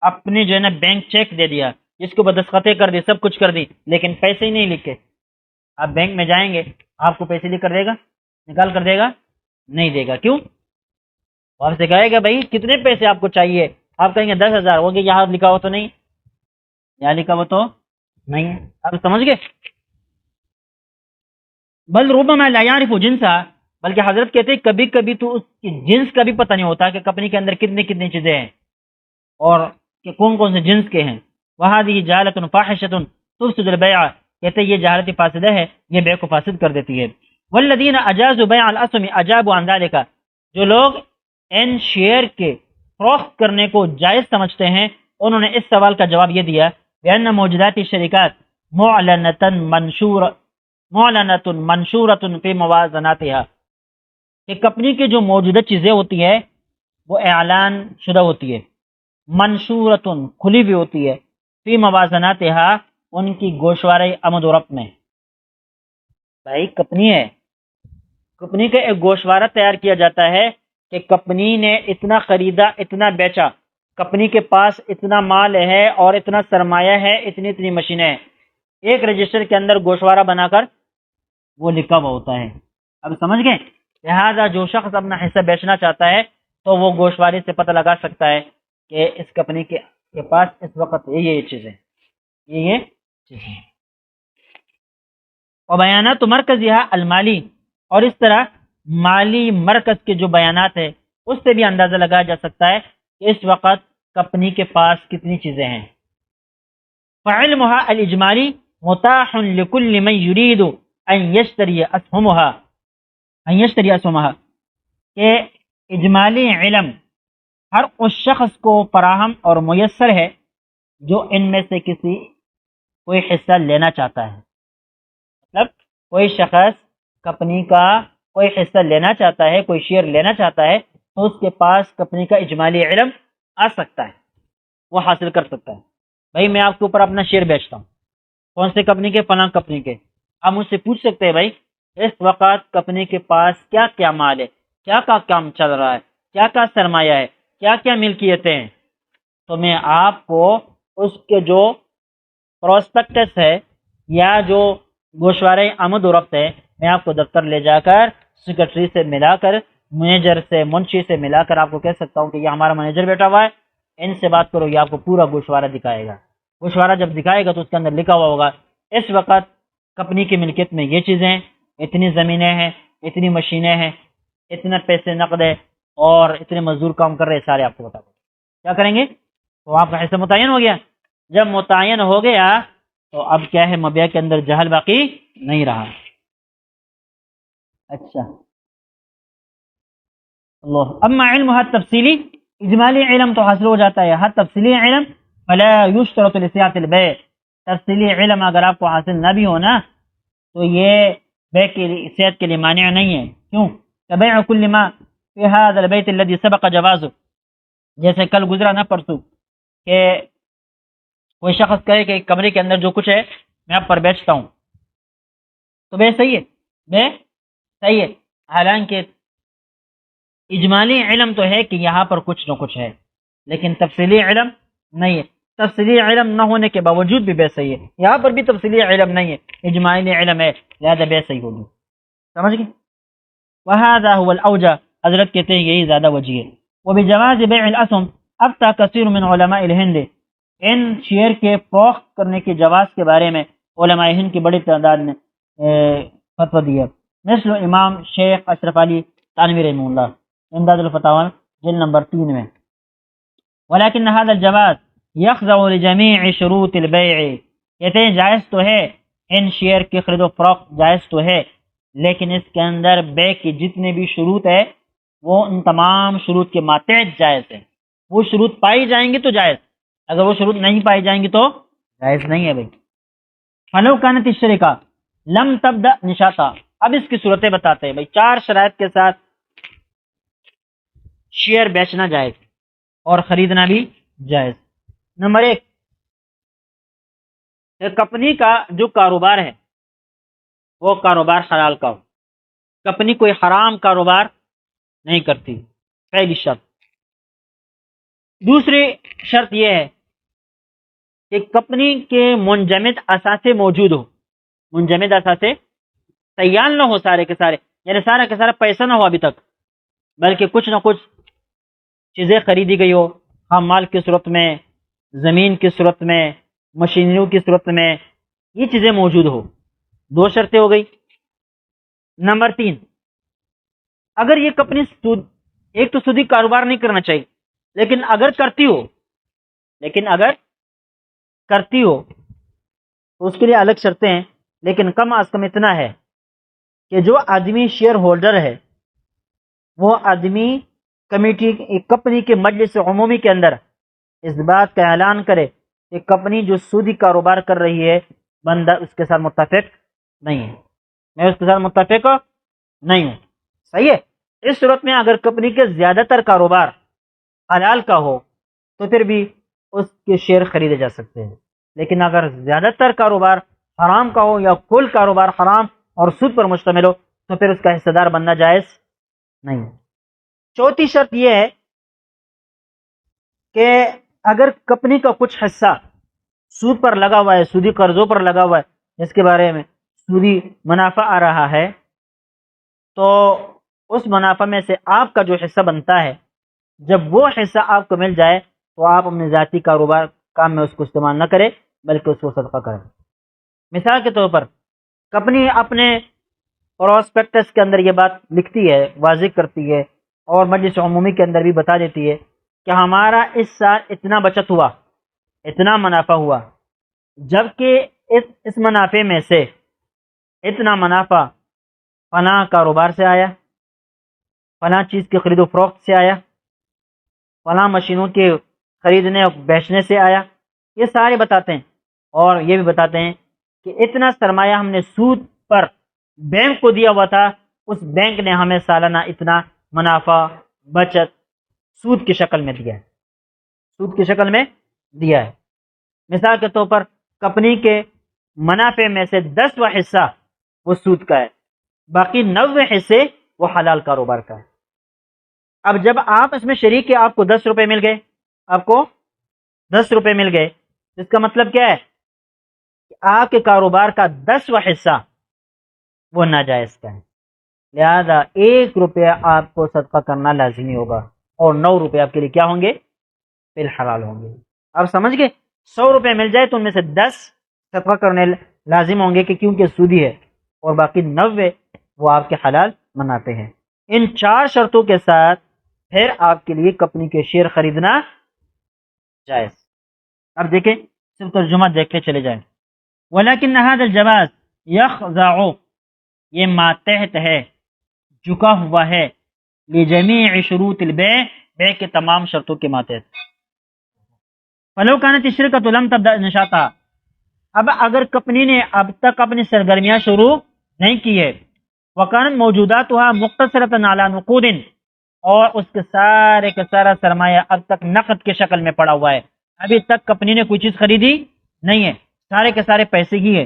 اپنی جو ہے نا بینک چیک دے دیا، جس کو بدستخطیں کر دی، سب کچھ کر دی، لیکن پیسے ہی نہیں لکھے۔ آپ بینک میں جائیں گے، آپ کو پیسے لکھ کر دے گا، نکال کر دے گا؟ نہیں دے گا، کیوں؟ آپ سے کہے گا بھائی کتنے پیسے آپ کو چاہیے، آپ کہیں گے 10,000 ہوگے، یہاں لکھا ہو تو نہیں، یہاں لکھا ہو تو نہیں ہے، آپ سمجھ گئے؟ بل ربما لا يعرف جنسا، بلکہ حضرت کہتے ہیں کبھی کبھی تو اس کی جنس کا بھی پتہ نہیں ہوتا کہ کمپنی کے اندر کتنی کتنی چیزیں ہیں اور کہ کون کون سے جنس کے ہیں۔ وهذه جہالۃ فاحشۃ تفسد البيع، کہتے ہیں یہ جہالت فاسدہ ہے، یہ بیع کو فاسد کر دیتی ہے۔ والذین اجازوا بیع الاسهم اجابوا عن ذلك، جو لوگ ان شیئر کے فروخت کرنے کو جائز سمجھتے ہیں انہوں نے اس سوال کا جواب یہ دیا بأن موجودات الشرکات معلنۃ منشورۃ فی موازناتها، کہ کمپنی کی جو موجودہ چیزیں ہوتی ہے وہ اعلان شدہ ہوتی ہے، منشورۃ کھلی ہوئی ہوتی ہے، فی موازناتها ان کی گوشوارے آمد و رفت میں۔ بھائی کمپنی ہے، کمپنی کا ایک گوشوارہ تیار کیا جاتا ہے کہ کمپنی نے اتنا خریدا، اتنا بیچا، کمپنی کے پاس اتنا مال ہے اور اتنا سرمایہ ہے، اتنی مشینیں ہیں، ایک رجسٹر کے اندر گوشوارہ بنا کر وہ لکھا ہوا ہوتا ہے۔ اب سمجھ گئے؟ لہذا جو شخص اپنا حصہ بیچنا چاہتا ہے تو وہ گوشوارے سے پتہ لگا سکتا ہے کہ اس کمپنی کے پاس اس وقت یہ چیزیں، یہ چیزیں۔ اور بیانات مرکزیہ المالی، اور اس طرح مالی مرکز کے جو بیانات ہیں اس سے بھی اندازہ لگایا جا سکتا ہے کہ اس وقت کمپنی کے پاس کتنی چیزیں ہیں۔ فعلمها الاجمالی متاح لكل من يريد ان يشتري اسهمها، کہ اجمالی علم ہر اس شخص کو فراہم اور میسر ہے جو ان میں سے کوئی حصہ لینا چاہتا ہے، مطلب کوئی شخص کمپنی کا کوئی حصہ لینا چاہتا ہے، کوئی شیئر لینا چاہتا ہے تو اس کے پاس کمپنی کا اجمالی علم آ سکتا ہے، وہ حاصل کر سکتا ہے۔ بھائی میں آپ کے اوپر اپنا شیئر بیچتا ہوں، کون سے کمپنی کے؟ فلاں کمپنی کے۔ آپ مجھ سے پوچھ سکتے ہیں بھائی اس وقت کمپنی کے پاس کیا کیا مال ہے، کیا کام چل رہا ہے، کیا سرمایہ ہے، کیا کیا ملکیتیں ہیں، تو میں آپ کو اس کے جو پروسپیکٹس ہے یا جو گوشوارے آمد و رفت ہے، میں آپ کو دفتر لے جا کر سیکرٹری سے ملا کر، مینیجر سے، منشی سے ملا کر آپ کو کہہ سکتا ہوں کہ یہ ہمارا مینیجر بیٹھا ہوا ہے، ان سے بات کرو، یہ آپ کو پورا گوشوارہ دکھائے گا۔ گوشوارہ جب دکھائے گا تو اس کے اندر لکھا ہوا ہوگا اس وقت کمپنی کی ملکیت میں یہ چیزیں ہیں، اتنی زمینیں ہیں، اتنی مشینیں ہیں، اتنے پیسے نقد ہے، اور اتنے مزدور کام کر رہے، سارے آپ کو بتا دیں۔ کیا کریں گے؟ تو آپ کا حصہ متعین ہو گیا۔ جب متعین ہو گیا تو اب کیا ہے، مبیع کے اندر جہل باقی نہیں رہا۔ اچھا اللہ، اما علمها التفصیلی، اجمالی علم تو حاصل ہو جاتا ہے، ہر تفصیلی علم فلا یشترط لصحة البیع، تفصیلی علم اگر آپ کو حاصل نہ بھی ہونا تو یہ بیع کی صحت کے لیے مانع نہیں ہے۔ کیوں؟ كبيع كل ما في هذا البيت الذي سبق جوازه، جیسے کل گزرا نہ پرسوں کہ کوئی شخص کہے کہ کمرے کے اندر جو کچھ ہے میں آپ پر بیچتا ہوں، تو بے صحیح ہے، بے صحیح ہے، حالانکہ اجمالی علم تو ہے کہ یہاں پر کچھ نہ کچھ ہے، لیکن تفصیلی علم نہیں ہے۔ تفصیلی علم نہ ہونے کے باوجود بھی بے صحیح ہے، یہاں پر بھی تفصیلی علم نہیں ہے، اجمالی علم ہے، لہذا بے صحیح ہوگی۔ سمجھ گئے؟ وهذا هو الاوجہ، حضرت کہتے ہیں یہی زیادہ وجہ ہے۔ وبجواز بیع الاسهم افتى كثير من علماء الهند، ان شیئر کے فروخت کرنے کے جواز کے بارے میں علماء ہند کی بڑی تعداد نے فتویٰ دیا، مثل امام شیخ اشرف علی تھانوی رحمہ اللہ، امداد الفتاوی جلد نمبر 3 میں۔ ولكن هذا الجواز يخضع لجميع شروط البيع، کہتے ہیں جائز تو ہے، ان شیئر کی خرید و فروخت جائز تو ہے، لیکن اس کے اندر بے کی جتنے بھی شروط ہے وہ ان تمام شروط کے ماتحت جائز ہے۔ وہ شروط پائی جائیں گی تو جائز، اگر وہ شروط نہیں پائی جائیں گی تو جائز نہیں ہے بھائی۔ فلو كانت الشركة لم تبدأ نشاطا، اب اس کی صورتیں بتاتے ہیں بھائی، 4 شرائط کے ساتھ شیئر بیچنا جائز اور خریدنا بھی جائز۔ نمبر 1، کمپنی کا جو کاروبار ہے وہ کاروبار حلال کا ہو، کمپنی کوئی حرام کاروبار نہیں کرتی، پہلی شرط۔ دوسری شرط یہ ہے کہ کمپنی کے منجمد اثاثے موجود ہو، منجمد اثاثے تیار نہ ہو سارے کے سارے، یعنی سارا کے سارا پیسہ نہ ہو ابھی تک، بلکہ کچھ نہ کچھ چیزیں خریدی گئی ہو، خام مال کی صورت میں، زمین کی صورت میں، مشینریوں کی صورت میں، یہ چیزیں موجود ہو۔ 2 شرطیں ہو گئی۔ نمبر 3، اگر یہ کمپنی ایک تو سودی کاروبار نہیں کرنا چاہیے، لیکن اگر کرتی ہو تو اس کے لیے الگ شرطیں ہیں، لیکن کم از کم اتنا ہے کہ جو آدمی شیئر ہولڈر ہے وہ آدمی کمپنی کے مجلس عمومی کے اندر اس بات کا اعلان کرے کہ کمپنی جو سودی کاروبار کر رہی ہے بندہ اس کے ساتھ متفق نہیں ہے، میں اس کے ساتھ متفق نہیں ہوں۔ صحیح ہے؟ اس صورت میں اگر کمپنی کے زیادہ تر کاروبار حلال کا ہو تو پھر بھی اس کے شیئر خریدے جا سکتے ہیں، لیکن اگر زیادہ تر کاروبار حرام کا ہو یا کل کاروبار حرام اور سود پر مشتمل ہو تو پھر اس کا حصہ دار بننا جائز نہیں۔ چوتھی شرط یہ ہے کہ اگر کمپنی کا کچھ حصہ سود پر لگا ہوا ہے، سودی قرضوں پر لگا ہوا ہے، جس کے بارے میں سودی منافع آ رہا ہے، تو اس منافع میں سے آپ کا جو حصہ بنتا ہے، جب وہ حصہ آپ کو مل جائے تو آپ اپنے ذاتی کاروبار کام میں اس کو استعمال نہ کریں بلکہ اس کو صدقہ کریں۔ مثال کے طور پر کمپنی اپنے پروسپیکٹس کے اندر یہ بات لکھتی ہے، واضح کرتی ہے، اور مجلس عمومی کے اندر بھی بتا دیتی ہے کہ ہمارا اس سال اتنا بچت ہوا، اتنا منافع ہوا، جبکہ اس منافع میں سے اتنا منافع فلاں کاروبار سے آیا، فلاں چیز کی خرید و فروخت سے آیا، فلاں مشینوں کے خریدنے اور بیچنے سے آیا، یہ سارے بتاتے ہیں، اور یہ بھی بتاتے ہیں کہ اتنا سرمایہ ہم نے سود پر بینک کو دیا ہوا تھا، اس بینک نے ہمیں سالانہ اتنا منافع بچت سود کی شکل میں دیا ہے، سود کی شکل میں دیا ہے۔ مثال کے طور پر کمپنی کے منافع میں سے 10واں حصہ وہ سود کا ہے، باقی 90 حصے وہ حلال کاروبار کا ہے۔ اب جب آپ اس میں شریک کے آپ کو 10 روپے مل گئے، آپ کو 10 روپے مل گئے، اس کا مطلب کیا ہے کہ آپ کے کاروبار کا 10واں حصہ وہ ناجائز کا ہے، لہذا 1 روپیہ آپ کو صدقہ کرنا لازمی ہوگا اور 9 روپے آپ کے لیے کیا ہوں گے؟ بالحلال ہوں گے۔ آپ سمجھ گئے؟ 100 روپے مل جائے تو ان میں سے 10 صدقہ کرنے لازم ہوں گے کہ کیونکہ سودی ہے، اور باقی 90 وہ آپ کے حلال مناتے ہیں۔ ان 4 شرطوں کے ساتھ پھر آپ کے لیے کمپنی کے شیئر خریدنا جائز۔ اب دیکھیں، صرف ترجمہ دیکھ کے چلے جائیں۔ ولیکن هذا الجواز یخضع، یہ ماتحت ہے، جھکا ہوا ہے، لجمیع شروط البیع، بیع کے تمام شرطوں کے ماتحت۔ فلو كانت الشركة لم تبدأ نشاطها، اب اگر کمپنی نے اب تک اپنی سرگرمیاں شروع نہیں کی ہے، وكانت موجوداتها مقتصرة على نقود، اور اس کے سارے کا سارا سرمایہ اب تک نقد کے شکل میں پڑا ہوا ہے، ابھی تک کمپنی نے کوئی چیز خریدی نہیں ہے، سارے کے سارے پیسے ہی ہے،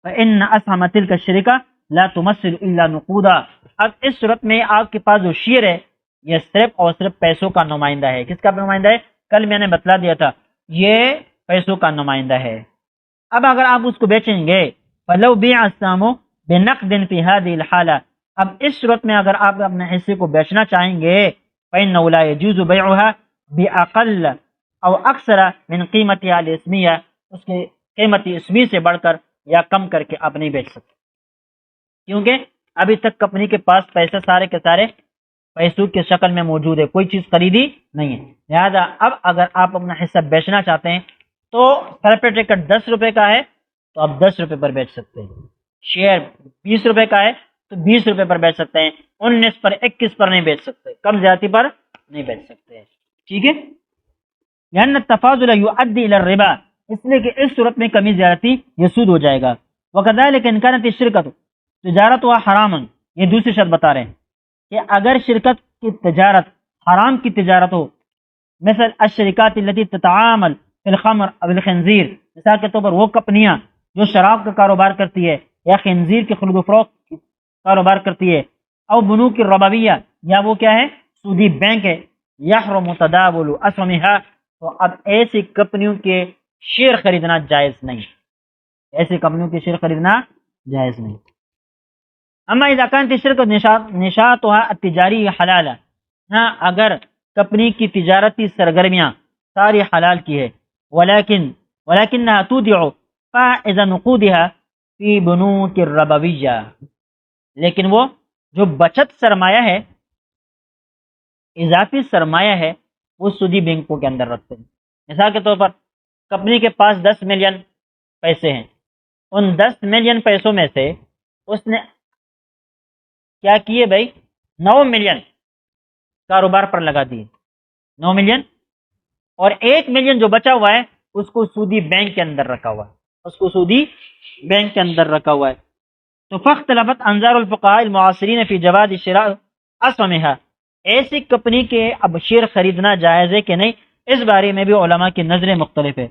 فإن أسهم تلك الشركة لا تمثل إلا نقودا، اب اس صورت میں آپ کے پاس جو شیئر ہے یہ صرف اور صرف پیسوں کا نمائندہ ہے۔ کس کا نمائندہ ہے؟ کل میں نے بتلا دیا تھا، یہ پیسوں کا نمائندہ ہے۔ اب اگر آپ اس کو بیچیں گے، فلو بيع السهم بنقد في هذه الحالة، اب اس صورت میں اگر آپ اپنے حصے کو بیچنا چاہیں گے، فإنه لا يجوز بيعها بأقل او اکثر من قیمتها الاسمیہ، اس کی قیمت اسمی سے بڑھ کر یا کم کر کے آپ نہیں بیچ سکتے، کیونکہ ابھی تک کمپنی کے پاس پیسے سارے کے سارے پیسوں کی شکل میں موجود ہے، کوئی چیز خریدی نہیں ہے، لہذا اب اگر آپ اپنا حصہ بیچنا چاہتے ہیں تو سر ٹکٹ 10 روپے کا ہے تو آپ 10 روپے پر بیچ سکتے ہیں، شیئر 20 روپے کا ہے تو 20 روپے پر بیچ سکتے ہیں، 19 پر 21 پر نہیں بیچ سکتے، کم زیادتی پر نہیں بیچ سکتے، ٹھیک ہے؟ لأن التفاضل يؤدي إلى الربا، اس لیے کہ اس صورت میں کمی زیادتی یہ سود ہو جائے گا۔ وكذلك إن كانت الشركة تجارتها حراما، یہ دوسری شرط بتا رہے ہیں کہ اگر شرکت کی تجارت حرام کی تجارت ہو، مثل الشركات التي تتعامل في الخمر او الخنزیر، مثال کے طور پر وہ کمپنیاں جو شراب کا کاروبار کرتی ہے یا خنزیر کے خرید و فروخت کاروبار کرتی ہے، او بنوک الربویہ، یا وہ کیا ہے؟ سودی بینک ہے، یحرم تداول اسهمها، تو اب ایسی کمپنیوں کے شیئر خریدنا جائز نہیں، ایسی کمپنیوں کے شیئر خریدنا جائز نہیں۔ اما اذا كانت الشركة نشاطها التجاری حلالا، ہاں اگر کمپنی کی تجارتی سرگرمیاں ساری حلال کی ہے، ولكنها تودع فائض نقودها في بنوك الربویہ، لیکن وہ جو بچت سرمایہ ہے، اضافی سرمایہ ہے، وہ سودی بینکوں کے اندر رکھتے ہیں۔ مثال کے طور پر کمپنی کے پاس 10 ملین پیسے ہیں، ان 10 ملین پیسوں میں سے اس نے کیا کیے بھائی؟ 9 ملین کاروبار پر لگا دیے، 9 ملین، اور 1 ملین جو بچا ہوا ہے اس کو سودی بینک کے اندر رکھا ہوا ہے، اس کو سودی بینک کے اندر رکھا ہوا ہے۔ تو فاختلفت انظار الفقهاء المعاصرین فی جواز شراء اسهمها، ایسی کمپنی کے اب شیئر خریدنا جائز ہے کہ نہیں، اس بارے میں بھی علماء کی نظریں مختلف ہے۔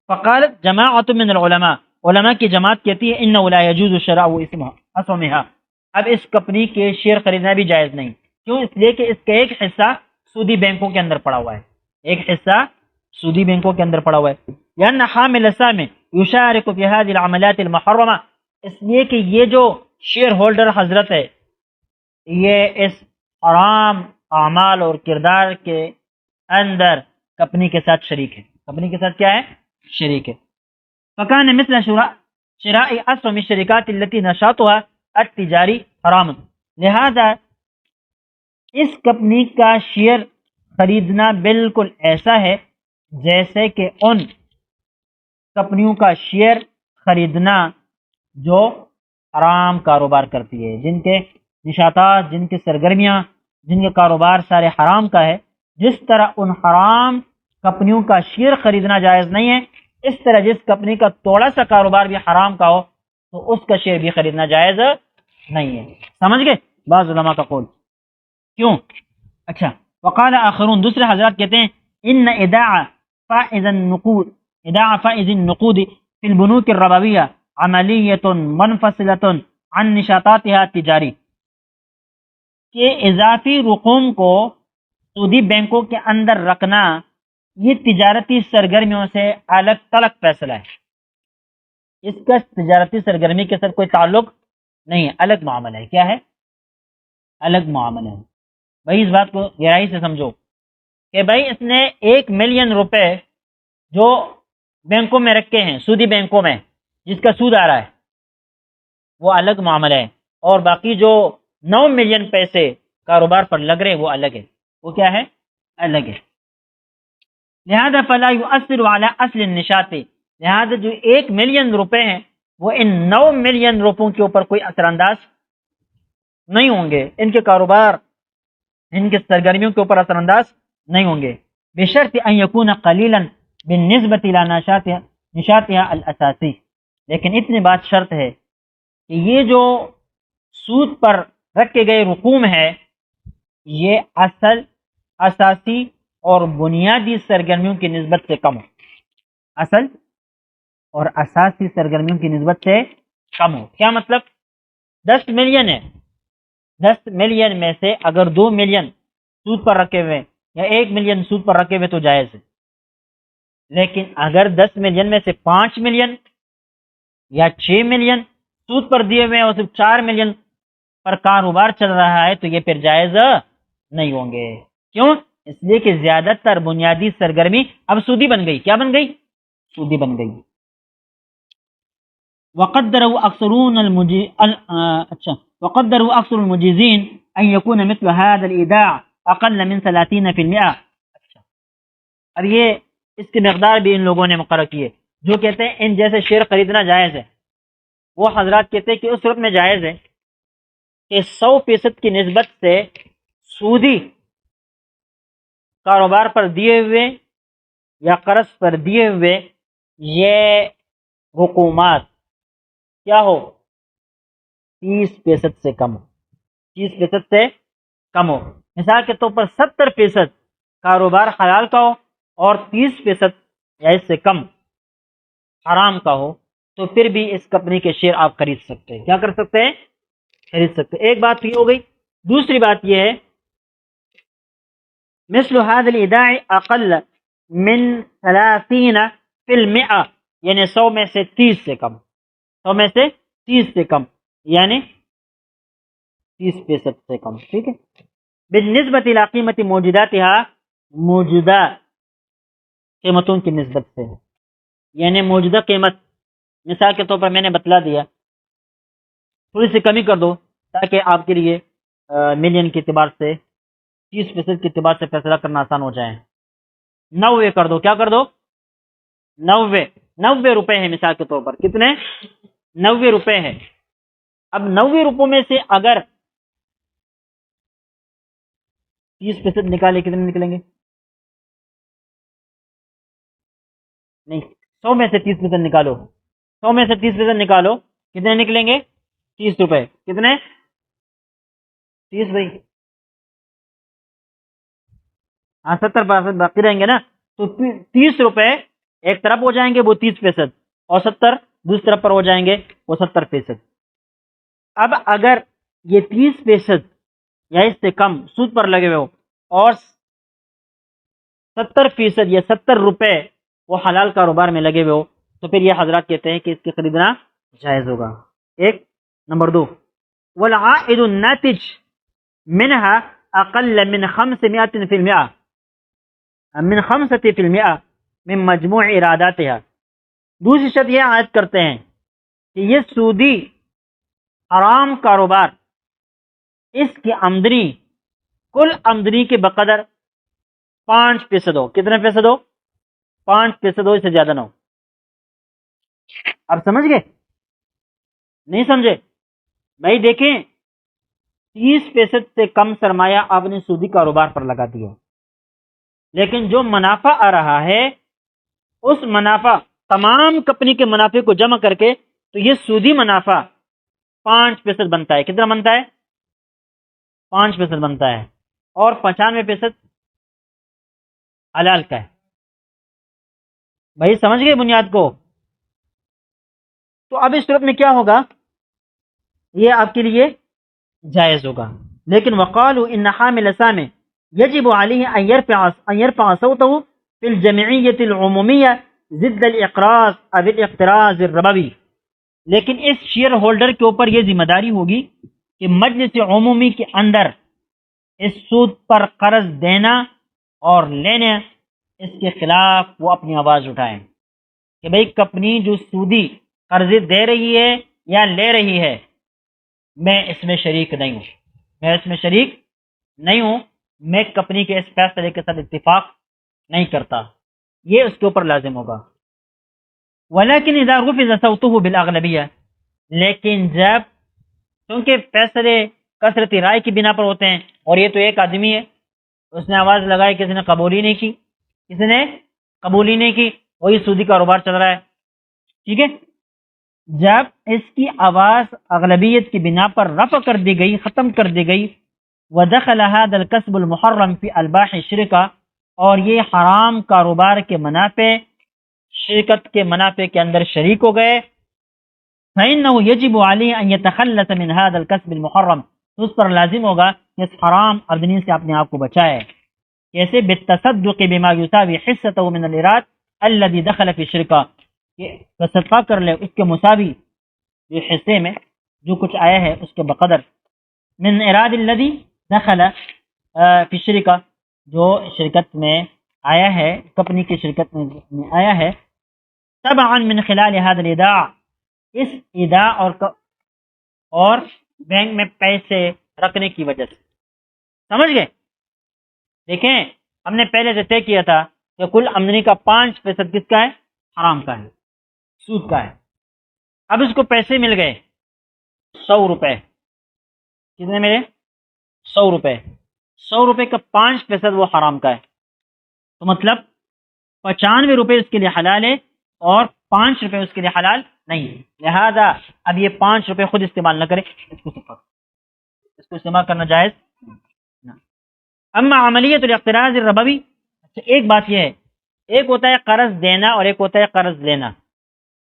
فقالت جماعت من العلماء، علماء کی جماعت کہتی ہے انه لا يجوز شراء اسهمها، اب اس کمپنی کے شیئر خریدنا بھی جائز نہیں، کیوں؟ اس لیے کہ اس کا ایک حصہ سودی بینکوں کے اندر پڑا ہوا ہے، ایک حصہ سودی بینکوں کے اندر پڑا ہوا ہے، لأن حامل السهم يشارك في هذه العمليات المحرمة، اس لیے کہ یہ جو شیئر ہولڈر حضرت ہے یہ اس حرام اعمال اور کردار کے اندر کمپنی کے ساتھ شریک ہے، کمپنی کے ساتھ کیا ہے؟ شریک ہے۔ فكان مثل شراء اسهم الشركات التي نشاطها التجاری حرام، لہذا اس کمپنی کا شیئر خریدنا بالکل ایسا ہے جیسے کہ ان کمپنیوں کا شیئر خریدنا جو حرام کاروبار کرتی ہے، جن کے نشاطات، جن کی سرگرمیاں، جن کے کاروبار سارے حرام کا ہے، جس طرح ان حرام کمپنیوں کا شیئر خریدنا جائز نہیں ہے، اس طرح جس کمپنی کا تھوڑا سا کاروبار بھی حرام کا ہو تو اس کا شیئر بھی خریدنا جائز نہیں ہے۔ سمجھ گئے بعض علماء کا قول؟ کیوں؟ اچھا، وقال آخرون، دوسرے حضرات کہتے ہیں ان ايداع فائز النقود في البنوك الربوية عملیۃ منفصلۃ عن نشاطاتها التجاری، کہ اضافی رقوم کو سودی بینکوں کے اندر رکھنا یہ تجارتی سرگرمیوں سے الگ تلک فیصلہ ہے، اس کا تجارتی سرگرمی کے ساتھ کوئی تعلق نہیں ہے، الگ معاملہ ہے۔ کیا ہے؟ الگ معاملہ ہے۔ بھائی اس بات کو گہرائی سے سمجھو کہ بھائی اس نے 1 ملین روپے جو بینکوں میں رکھے ہیں، سودی بینکوں میں، جس کا سود آ رہا ہے، وہ الگ معاملہ ہے، اور باقی جو 9 ملین پیسے کاروبار پر لگ رہے وہ الگ ہے۔ وہ کیا ہے؟ الگ ہے۔ لہذا فلا یؤثر علی اصل النشاط، لہذا جو 1 ملین روپے ہیں وہ ان 9 ملین روپوں کے اوپر کوئی اثر انداز نہیں ہوں گے، ان کے کاروبار، ان کے سرگرمیوں کے اوپر اثر انداز نہیں ہوں گے، بشرط ان یکون قلیلا بالنسبۃ الی نشاطها الاساسی، لیکن اتنی بات شرط ہے کہ یہ جو سود پر رکھے گئے رقوم ہے یہ اصل، اساسی اور بنیادی سرگرمیوں کی نسبت سے کم ہو، اصل اور اساسی سرگرمیوں کی نسبت سے کم ہو۔ کیا مطلب؟ 10 ملین ہے، 10 ملین میں سے اگر 2 ملین سود پر رکھے ہوئے یا 1 ملین سود پر رکھے ہوئے تو جائز ہے، لیکن اگر 10 ملین میں سے 5 ملین یا 6 ملین سود پر دیے ہوئے ہیں اور صرف 4 ملین پر کاروبار چل رہا ہے تو یہ پھر جائز نہیں ہوں گے۔ کیوں؟ اس لیے کہ زیادہ تر بنیادی سرگرمی اب سودی بن گئی۔ کیا بن گئی؟ سودی بن گئی۔ وقدروا اکثر المجیزین ان یکون مثل هذا الايداع اقل من 30%۔ اچھا، اب یہ اس کی مقدار بھی ان لوگوں نے مقرر کی ہے جو کہتے ہیں ان جیسے شیئر خریدنا جائز ہے۔ وہ حضرات کہتے ہیں کہ اس صورت میں جائز ہے کہ 100% کی نسبت سے سودی کاروبار پر دیے ہوئے یا قرض پر دیے ہوئے یہ رقومات کیا ہو؟ 30% سے کم ہو، 30% سے کم ہو۔ مثال کے طور پر 70% کاروبار حلال کا ہو اور 30% یا اس سے کم حرام کا ہو، تو پھر بھی اس کمپنی کے شیئر آپ خرید سکتے ہیں۔ کیا کر سکتے ہیں؟ خرید سکتے ہیں۔ ایک بات یہ ہو گئی۔ دوسری بات یہ ہے مثل هذا الايداع اقل من 30%، یعنی 100 میں سے 30 سے کم، 100 میں سے 30 سے کم، یعنی 30% سے کم، ٹھیک ہے، بالنسبت الى قیمت موجوداتها، موجودہ قیمتوں کی نسبت سے، یعنی موجودہ قیمت، مثال کے طور پر میں نے بتلا دیا تھوڑی سی کمی کر دو تاکہ آپ کے لیے ملین کے اعتبار سے 30% کے اعتبار سے فیصلہ کرنا آسان ہو جائے۔ 90 کر دو، کیا کر دو؟ 90 روپے ہے مثال کے طور پر، کتنے؟ 90 روپے ہے۔ اب 90 روپوں میں سے اگر 30% نکالے کتنے نکلیں گے؟ نہیں، 100 میں سے 30% نکالو، 100 میں سے 30% نکالو، کتنے نکلیں گے؟ 30 روپے۔ کتنے؟ 30 بھائی، ہاں 70% باقی رہیں گے نا، تو 30 روپے ایک طرف ہو جائیں گے وہ 30%، اور 70 دوسری طرف پر ہو جائیں گے وہ 70%۔ اب اگر یہ 30% یا اس سے کم سود پر لگے ہوئے ہو اور 70% یا 70 روپے وہ حلال کاروبار میں لگے ہوئے ہو تو پھر یہ حضرات کہتے ہیں کہ اس کی خریدنا جائز ہوگا۔ ایک نمبر 2، والعائد الناتج منها اقل من 500% من 5% من مجموع ایراداتها۔ دوسری شرط یہ عائد کرتے ہیں کہ یہ سودی حرام کاروبار اس کی آمدنی کل آمدنی کے بقدر 5% ہو۔ کتنے فیصد ہو؟ 5% ہو، اس سے زیادہ نہ ہو۔ آپ سمجھ گئے؟ نہیں سمجھے؟ بھائی دیکھیں، 30% سے کم سرمایہ آپ نے سودی کاروبار پر لگا دیا، لیکن جو منافع آ رہا ہے اس منافع، تمام کمپنی کے منافع کو جمع کر کے تو یہ سودی منافع 5% بنتا ہے۔ کتنا بنتا ہے؟ 5% بنتا ہے، اور 95% حلال کا ہے۔ بھائی سمجھ گئے بنیاد کو؟ تو اب اس صورت میں کیا ہوگا؟ یہ آپ کے لیے جائز ہوگا۔ لیکن وقالوا ان حامل سام يجب عليه أن يرفع صوته في الجمعية العمومية ضد الإقراض أو الاقتراض الربوي، لیکن اس شیئر ہولڈر کے اوپر یہ ذمہ داری ہوگی کہ مجلس عمومی کے اندر اس سود پر قرض دینا اور لینا اس کے خلاف وہ اپنی آواز اٹھائیں کہ بھئی کمپنی جو سودی قرض دے رہی ہے یا لے رہی ہے، میں اس میں شریک نہیں ہوں، میں کمپنی کے اس فیصلے کے ساتھ اتفاق نہیں کرتا، یہ اس کے اوپر لازم ہوگا۔ ولیکن اذا رفض صوته بالاغلبیہ، لیکن جب، کیونکہ فیصلے کثرتی رائے کی بنا پر ہوتے ہیں اور یہ تو ایک آدمی ہے، اس نے آواز لگائی، کسی نے قبول ہی نہیں کی، وہی سودی کاروبار چل رہا ہے، ٹھیک ہے۔ جب اس کی آواز اغلبیت کی بنا پر رفع کر دی گئی، ختم کر دی گئی، ودخل هذا الكسب المحرم في ارباح الشرکہ، اور یہ حرام کاروبار کے منافع شرکت کے منافع کے اندر شریک ہو گئے، فإنه يجب عليه أن يتخلص من هذا الكسب المحرم، تو اس پر لازم ہوگا کہ اس حرام آمدنی سے اپنے آپ کو بچائے، کیسے؟ بالتصدق بما يساوي حصته من الإيراد الذي دخل في الشركة، کہ صدقہ کر لے اس کے مساوی جو حصے میں جو کچھ آیا ہے اس کے بقدر، من اراد الذي دخل فی الشرکہ، جو شرکت میں آیا ہے، کمپنی کی شرکت میں آیا ہے، تبعا من خلال هذا الايداع، اس ایداع اور بینک میں پیسے رکھنے کی وجہ سے، سمجھ گئے؟ دیکھیں ہم نے پہلے سے طے کیا تھا کہ کل آمدنی کا 5% کس کا ہے؟ حرام کا ہے، سود کا ہے۔ اب اس کو پیسے مل گئے 100 روپے، کتنے ملے؟ 100 روپے، 100 روپے کا 5% وہ حرام کا ہے، تو مطلب 95 روپے اس کے لیے حلال ہے اور 5 روپے اس کے لیے حلال نہیں ہے، لہذا اب یہ 5 روپے خود استعمال نہ کرے، اس کو استعمال کرنا جائز نہ۔ اما عملیت الاقتراض الربوی، ایک بات یہ ہے، ایک ہوتا ہے قرض دینا اور ایک ہوتا ہے قرض لینا،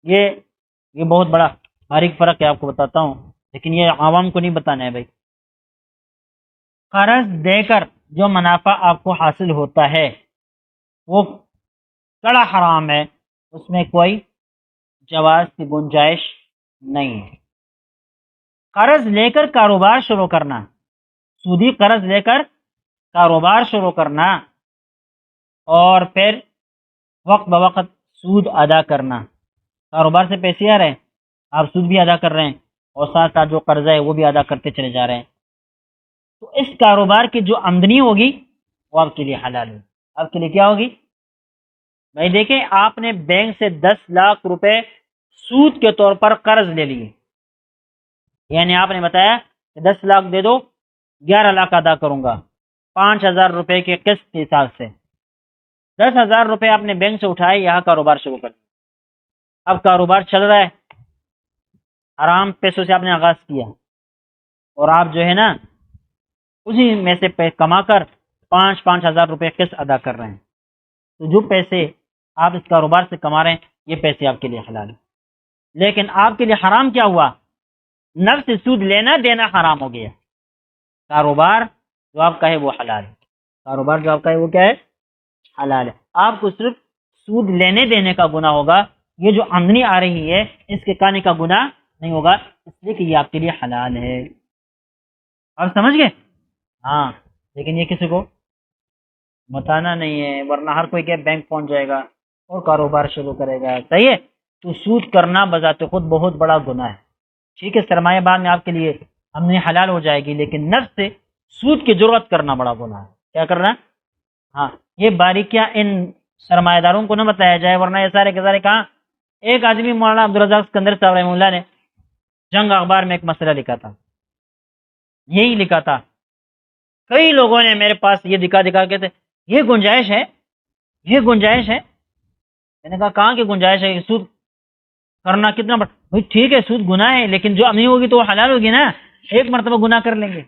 یہ بہت بڑا باریک فرق ہے، آپ کو بتاتا ہوں، لیکن یہ عوام کو نہیں بتانا ہے بھائی۔ قرض دے کر جو منافع آپ کو حاصل ہوتا ہے وہ کڑا حرام ہے، اس میں کوئی جواز کی گنجائش نہیں ہے۔ قرض لے کر کاروبار شروع کرنا، سودی قرض لے کر کاروبار شروع کرنا اور پھر وقت بوقت سود ادا کرنا، کاروبار سے پیسے آ رہے ہیں، آپ سود بھی ادا کر رہے ہیں اور ساتھ ساتھ جو قرضہ ہے وہ بھی ادا کرتے چلے جا رہے ہیں، تو اس کاروبار کی جو آمدنی ہوگی وہ آپ کے لیے حلال ہے۔ آپ کے لیے کیا ہوگی بھائی؟ دیکھیں آپ نے بینک سے 10 لاکھ روپے سود کے طور پر قرض لے لیے، یعنی آپ نے بتایا کہ 10 لاکھ دے دو، 11 لاکھ ادا کروں گا 5,000 روپے کے قسط کے حساب سے، 10,000 روپے آپ نے بینک سے اٹھائے، یہاں کاروبار شروع کر دیا، اب کاروبار چل رہا ہے، حرام پیسوں سے آپ نے آغاز کیا اور آپ جو ہے نا اسی میں سے کما کر 5,000 روپے قسط ادا کر رہے ہیں، تو جو پیسے آپ اس کاروبار سے کما رہے ہیں یہ پیسے آپ کے لیے حلال ہیں، لیکن آپ کے لیے حرام کیا ہوا؟ نفس سے سود لینا دینا حرام ہو گیا، کاروبار جو آپ کا ہے وہ حلال ہے، کاروبار جو آپ کا ہے وہ کیا ہے؟ حلال ہے۔ آپ کو صرف سود لینے دینے کا گناہ ہوگا، یہ جو آمدنی آ رہی ہے اس کے کھانے کا گناہ نہیں ہوگا، اس لیے کہ یہ آپ کے لیے حلال ہے۔ آپ سمجھ گئے؟ ہاں، لیکن یہ کسی کو بتانا نہیں ہے، ورنہ ہر کوئی کہ بینک پہنچ جائے گا اور کاروبار شروع کرے گا، صحیح ہے؟ تو سود کرنا بذات خود بہت بڑا گناہ ہے، ٹھیک ہے؟ سرمایہ بعد میں آپ کے لیے آمدنی حلال ہو جائے گی، لیکن نفس سے سود کی جرات کرنا بڑا گناہ ہے۔ کیا کرنا؟ ہاں، یہ باریکیاں ان سرمایہ داروں کو نہ بتایا جائے، ورنہ یہ سارے کے سارے کہاں۔ ایک آدمی مولانا عبدالرزاق اسکندر صاحب رحمہ اللہ نے جنگ اخبار میں ایک مسئلہ لکھا تھا، یہی لکھا تھا، کئی لوگوں نے میرے پاس یہ دکھا کے تھے یہ گنجائش ہے، یہ گنجائش ہے، میں نے کہا کہاں کی گنجائش ہے؟ سود کرنا کتنا بڑا بھائی، ٹھیک ہے سود گناہ ہے، لیکن جو امنی ہوگی تو وہ حلال ہوگی نا، ایک مرتبہ گناہ کر لیں گے،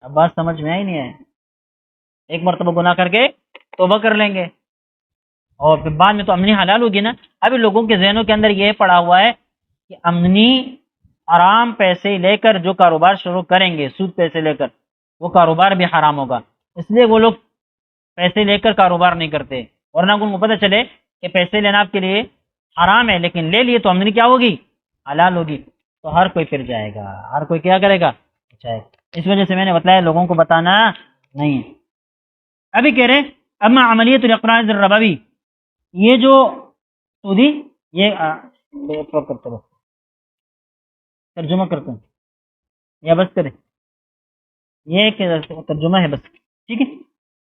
اب بات سمجھ میں آئی نہیں ہے؟ ایک مرتبہ گناہ کر کے توبہ کر لیں گے اور پھر بعد میں تو امنی حلال ہوگی نا۔ ابھی لوگوں کے ذہنوں کے اندر یہ پڑا ہوا ہے کہ امنی حرام پیسے لے کر جو کاروبار شروع کریں گے، سود پیسے لے کر، وہ کاروبار بھی حرام ہوگا. اس لیے وہ لوگ پیسے لے کر کاروبار نہیں کرتے، ورنہ ان کو پتہ چلے کہ پیسے لینا آپ کے لیے حرام ہے، لیکن لے لیے تو آمدنی کیا ہوگی؟ حلال ہوگی. تو ہر کوئی پھر جائے گا، ہر کوئی کیا کرے گا؟ جائے. اس وجہ سے میں نے بتایا لوگوں کو بتانا نہیں ہے. ابھی کہہ رہے اما عملیت الاقراض الربوی، یہ جو سودی، یہ کرتے رہو، ترجمہ کرتے ہیں یا بس کریں، یہ ایک ترجمہ ہے بس، ٹھیک ہے.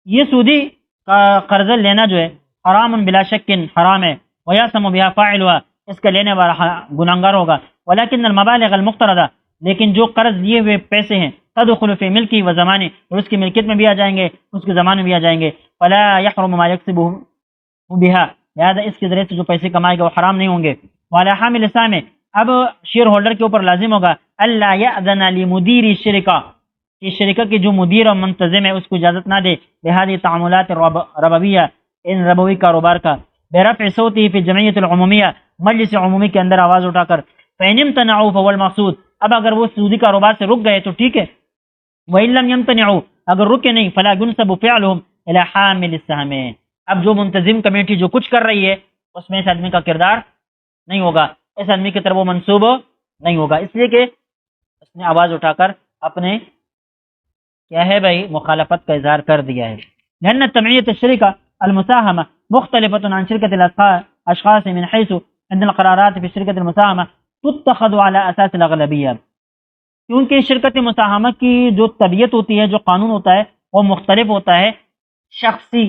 یہ سودی کا قرض لینا جو ہے حرام بلا شک حرام ہے، ویاسم بها فاعلها، اس کا لینے والا گناہگار ہوگا. ولكن المبالغ المقترضہ، لیکن جو قرض لیے ہوئے پیسے ہیں، تدخل فی ملکی و زمانے، اور اس کی ملکیت میں بھی آ جائیں گے، اس کے زمانے میں بھی آ جائیں گے. فلا يحرم ما يكسبه بها، لہذا اس کے ذریعے سے جو پیسے کمائے گا وہ حرام نہیں ہوں گے. وعلى حامل السهم، اب شیئر ہولڈر کے اوپر لازم ہوگا اللہ یأذن لمدیر الشرکہ، کہ شرکہ کے جو مدیر اور منتظم ہے اس کو اجازت نہ دے بهذه تعاملات ربویہ، ان ربوی کاروبار کا، برفع صوته فی الجمعیت العمومیہ، مجلس عمومی کے اندر آواز اٹھا کر. فإن امتنعوا فهو المقصود، اب اگر وہ سودی کاروبار سے رک گئے تو ٹھیک ہے. وإن لم يمتنعوا، اگر رکے نہیں، فلا ينسب فعلهم الى حامل السهم، اب جو منتظم کمیٹی جو کچھ کر رہی ہے اس میں اس آدمی کا کردار نہیں ہوگا، اس آدمی کی طرف وہ منسوب نہیں ہوگا، اس لیے کہ اس نے آواز اٹھا کر اپنے کیا ہے بھائی مخالفت کا اظہار کر دیا ہے. لأن تمعیت الشرکہ المساہمہ مختلفۃ عن شرکۃ الاشخاص من حیث ان القرارات فی شرکۃ المساہمہ تتخذ على اساس الاغلبیہ، کیونکہ شرکت مساہمہ کی جو طبیعت ہوتی ہے، جو قانون ہوتا ہے، وہ مختلف ہوتا ہے شخصی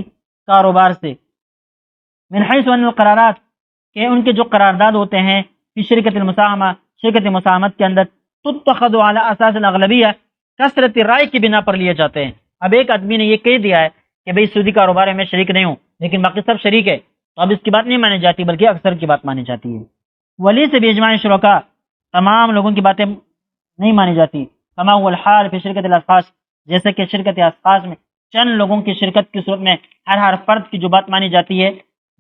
کاروبار سے. من حیث ان القرارات، کہ ان کے جو قرارداد ہوتے ہیں فی شرکت المساہمہ، شرکت مساہمت کے اندر، تتخذ علی اساس الاغلبیہ، کثرت رائے کی بنا پر لیے جاتے ہیں. اب ایک آدمی نے یہ کہہ دیا ہے کہ بھئی سودی کاروبار میں شریک نہیں ہوں، لیکن باقی سب شریک ہے، تو اب اس کی بات نہیں مانی جاتی بلکہ اکثر کی بات مانی جاتی ہے. ولی سے بھی اجماع شرکا، تمام لوگوں کی باتیں نہیں مانی جاتی. کما هو الحال فی شرکت الاشخاص، جیسے کہ شرکت اشخاص میں چند لوگوں کی شرکت کی صورت میں ہر فرد کی جو بات مانی جاتی ہے،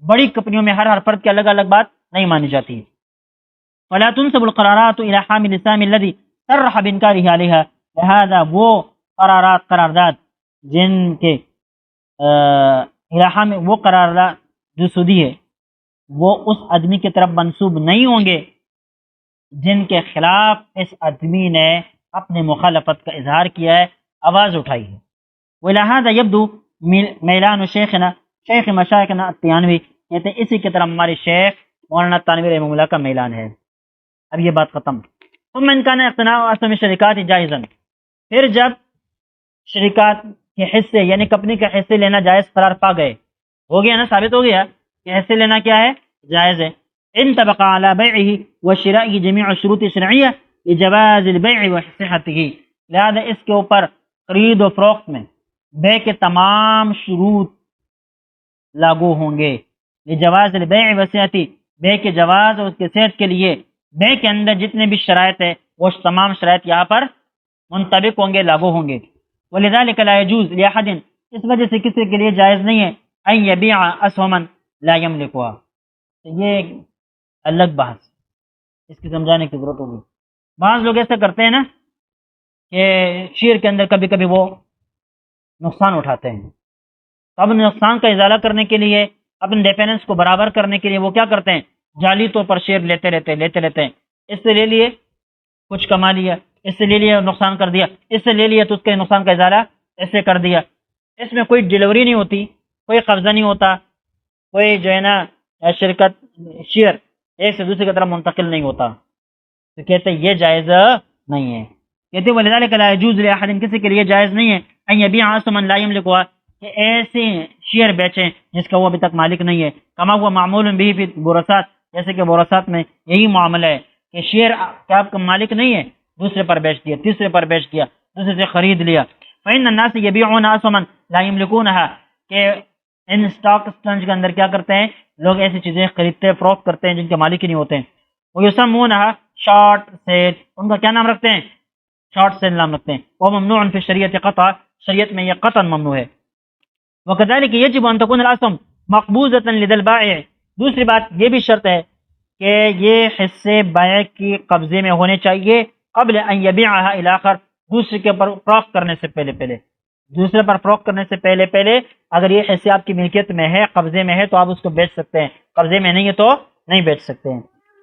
بڑی کمپنیوں میں ہر فرد کی الگ الگ بات نہیں مانی جاتی. ولا تنسب القرارات الى حامل السهم الذي صرح بانکاره علیها، لہذا وہ قرارداد جن کے الہا میں وہ قرارداد جو سودی ہے وہ اس آدمی کی طرف منسوب نہیں ہوں گے جن کے خلاف اس آدمی نے اپنے مخالفت کا اظہار کیا ہے، آواز اٹھائی ہے. ولہذا یبدو میلان شیخنا، شیخ مشائخنا التیانوی، کہتے ہیں اسی کی طرف ہمارے شیخ مولانا تانوی رحمہ اللہ کا میلان ہے. اب یہ بات ختم. ثم ان کان اقتناء اسهم الشرکات جائزا، پھر جب شرکات کے حصے یعنی کمپنی کے حصے لینا جائز قرار پا گئے، ہو گیا نا، ثابت ہو گیا کہ حصے لینا کیا ہے؟ جائز ہے. انطبق على بيعه وشرائه جميع الشروط الشرعية لجواز البيع وصحته، لہذا اس کے اوپر خرید و فروخت میں بے کے تمام شروط لاگو ہوں گے. لجواز البيع وصحته، بے کے جواز اور اس کے صحت کے لیے بے کے اندر جتنے بھی شرائط ہے وہ تمام شرائط یہاں پر منطبق ہوں گے، لاگو ہوں گے. ولذلك لا يجوز لأحد، اس وجہ سے کسی کے لیے جائز نہیں ہے ان يبيع اسهما لا يملكها. یہ الگ بحث، اس کی سمجھانے کی ضرورت ہوگی. بعض لوگ ایسا کرتے ہیں نا کہ شیئر کے اندر کبھی کبھی وہ نقصان اٹھاتے ہیں، تو اب نقصان کا ازالہ کرنے کے لیے، اپنے ڈیفینس کو برابر کرنے کے لیے وہ کیا کرتے ہیں؟ جعلی طور پر شیئر لیتے رہتے ہیں. اس سے لے لیے کچھ کما لیا، اس سے لے لیا نقصان کر دیا، اس سے لے لیا تو اس کے نقصان کا ازالہ ایسے کر دیا. اس میں کوئی ڈیلیوری نہیں ہوتی، کوئی قبضہ نہیں ہوتا، کوئی جو ہے نا شرکت شیئر ایک سے دوسرے کی طرف منتقل نہیں ہوتا. تو کہتے ہیں یہ جائز نہیں ہے. کہتے ہیں ولذلك لا يجوز لاحد، کسی کے لیے جائز نہیں ہے ان يبيع اسهما لا يملكها، کہ ایسے شیئر بیچیں جس کا وہ ابھی تک مالک نہیں ہے. کما ہوا معمول به في البورصات، جیسے کہ بورصات میں یہی معاملہ ہے کہ شیئر کیا آپ کا مالک نہیں ہے، دوسرے پر بیچ دیا، تیسرے پر بیچ دیا، دوسرے سے خرید لیا. فإن الناس يبيعون اسهما لا يملكونها، کہ ان اسٹاک ایکسچینج کے اندر کیا کرتے ہیں لوگ؟ ایسی چیزیں خریدتے فروخت کرتے ہیں جن کے مالک ہی نہیں ہوتے ہیں. ويسمونها شارٹ سیل، ان کا کیا نام رکھتے ہیں؟ شارٹ سیل نام رکھتے ہیں. وہ ممنوع فی الشریعت قطعا، شریعت میں یہ قطعا ممنوع ہے. وكذلك يجب ان تكون الاسهم مقبوضة لدى البائع، دوسری بات یہ بھی شرط ہے کہ یہ حصے بائع کی قبضے میں ہونے چاہیے قبل ان یبیعها الی آخر، دوسرے کے اوپر فروخت کرنے سے پہلے دوسرے پر فروخت کرنے سے پہلے اگر یہ حصے آپ کی ملکیت میں ہے، قبضے میں ہے، تو آپ اس کو بیچ سکتے ہیں، قبضے میں نہیں ہے تو نہیں بیچ سکتے ہیں۔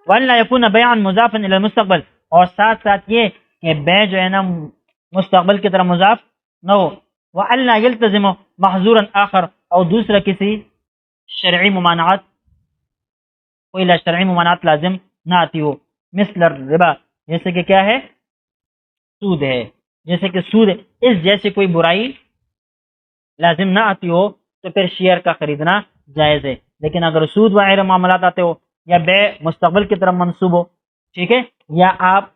وَأَلَّا يَكُونَ بَيْعًا مُضَافًا إِلَى الْمُسْتَقْبَلِ، اور ساتھ ساتھ یہ کہ بیع جو ہے نا مستقبل کی طرف مضاف نہ ہو۔ وَأَلَّا يَلْتَزِمُ مَحْظُورًا آخر، اور دوسرا کسی شرعی ممانعات، کوئی شرعی ممانعات لازم نہ آتی ہو، مثل الربا، جیسے کہ کیا ہے، سود ہے، جیسے کہ سود اس جیسے کوئی برائی لازم نہ آتی ہو تو پھر شیئر کا خریدنا جائز ہے۔ لیکن اگر سود وغیرہ معاملات آتے ہو یا بیع مستقبل کی طرف منسوب ہو، ٹھیک ہے، یا آپ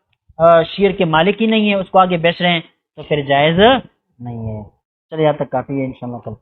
شیئر کے مالک ہی نہیں ہے، اس کو آگے بیچ رہے ہیں، تو پھر جائز نہیں ہے۔ چلے یہاں تک کافی ہے، انشاءاللہ کل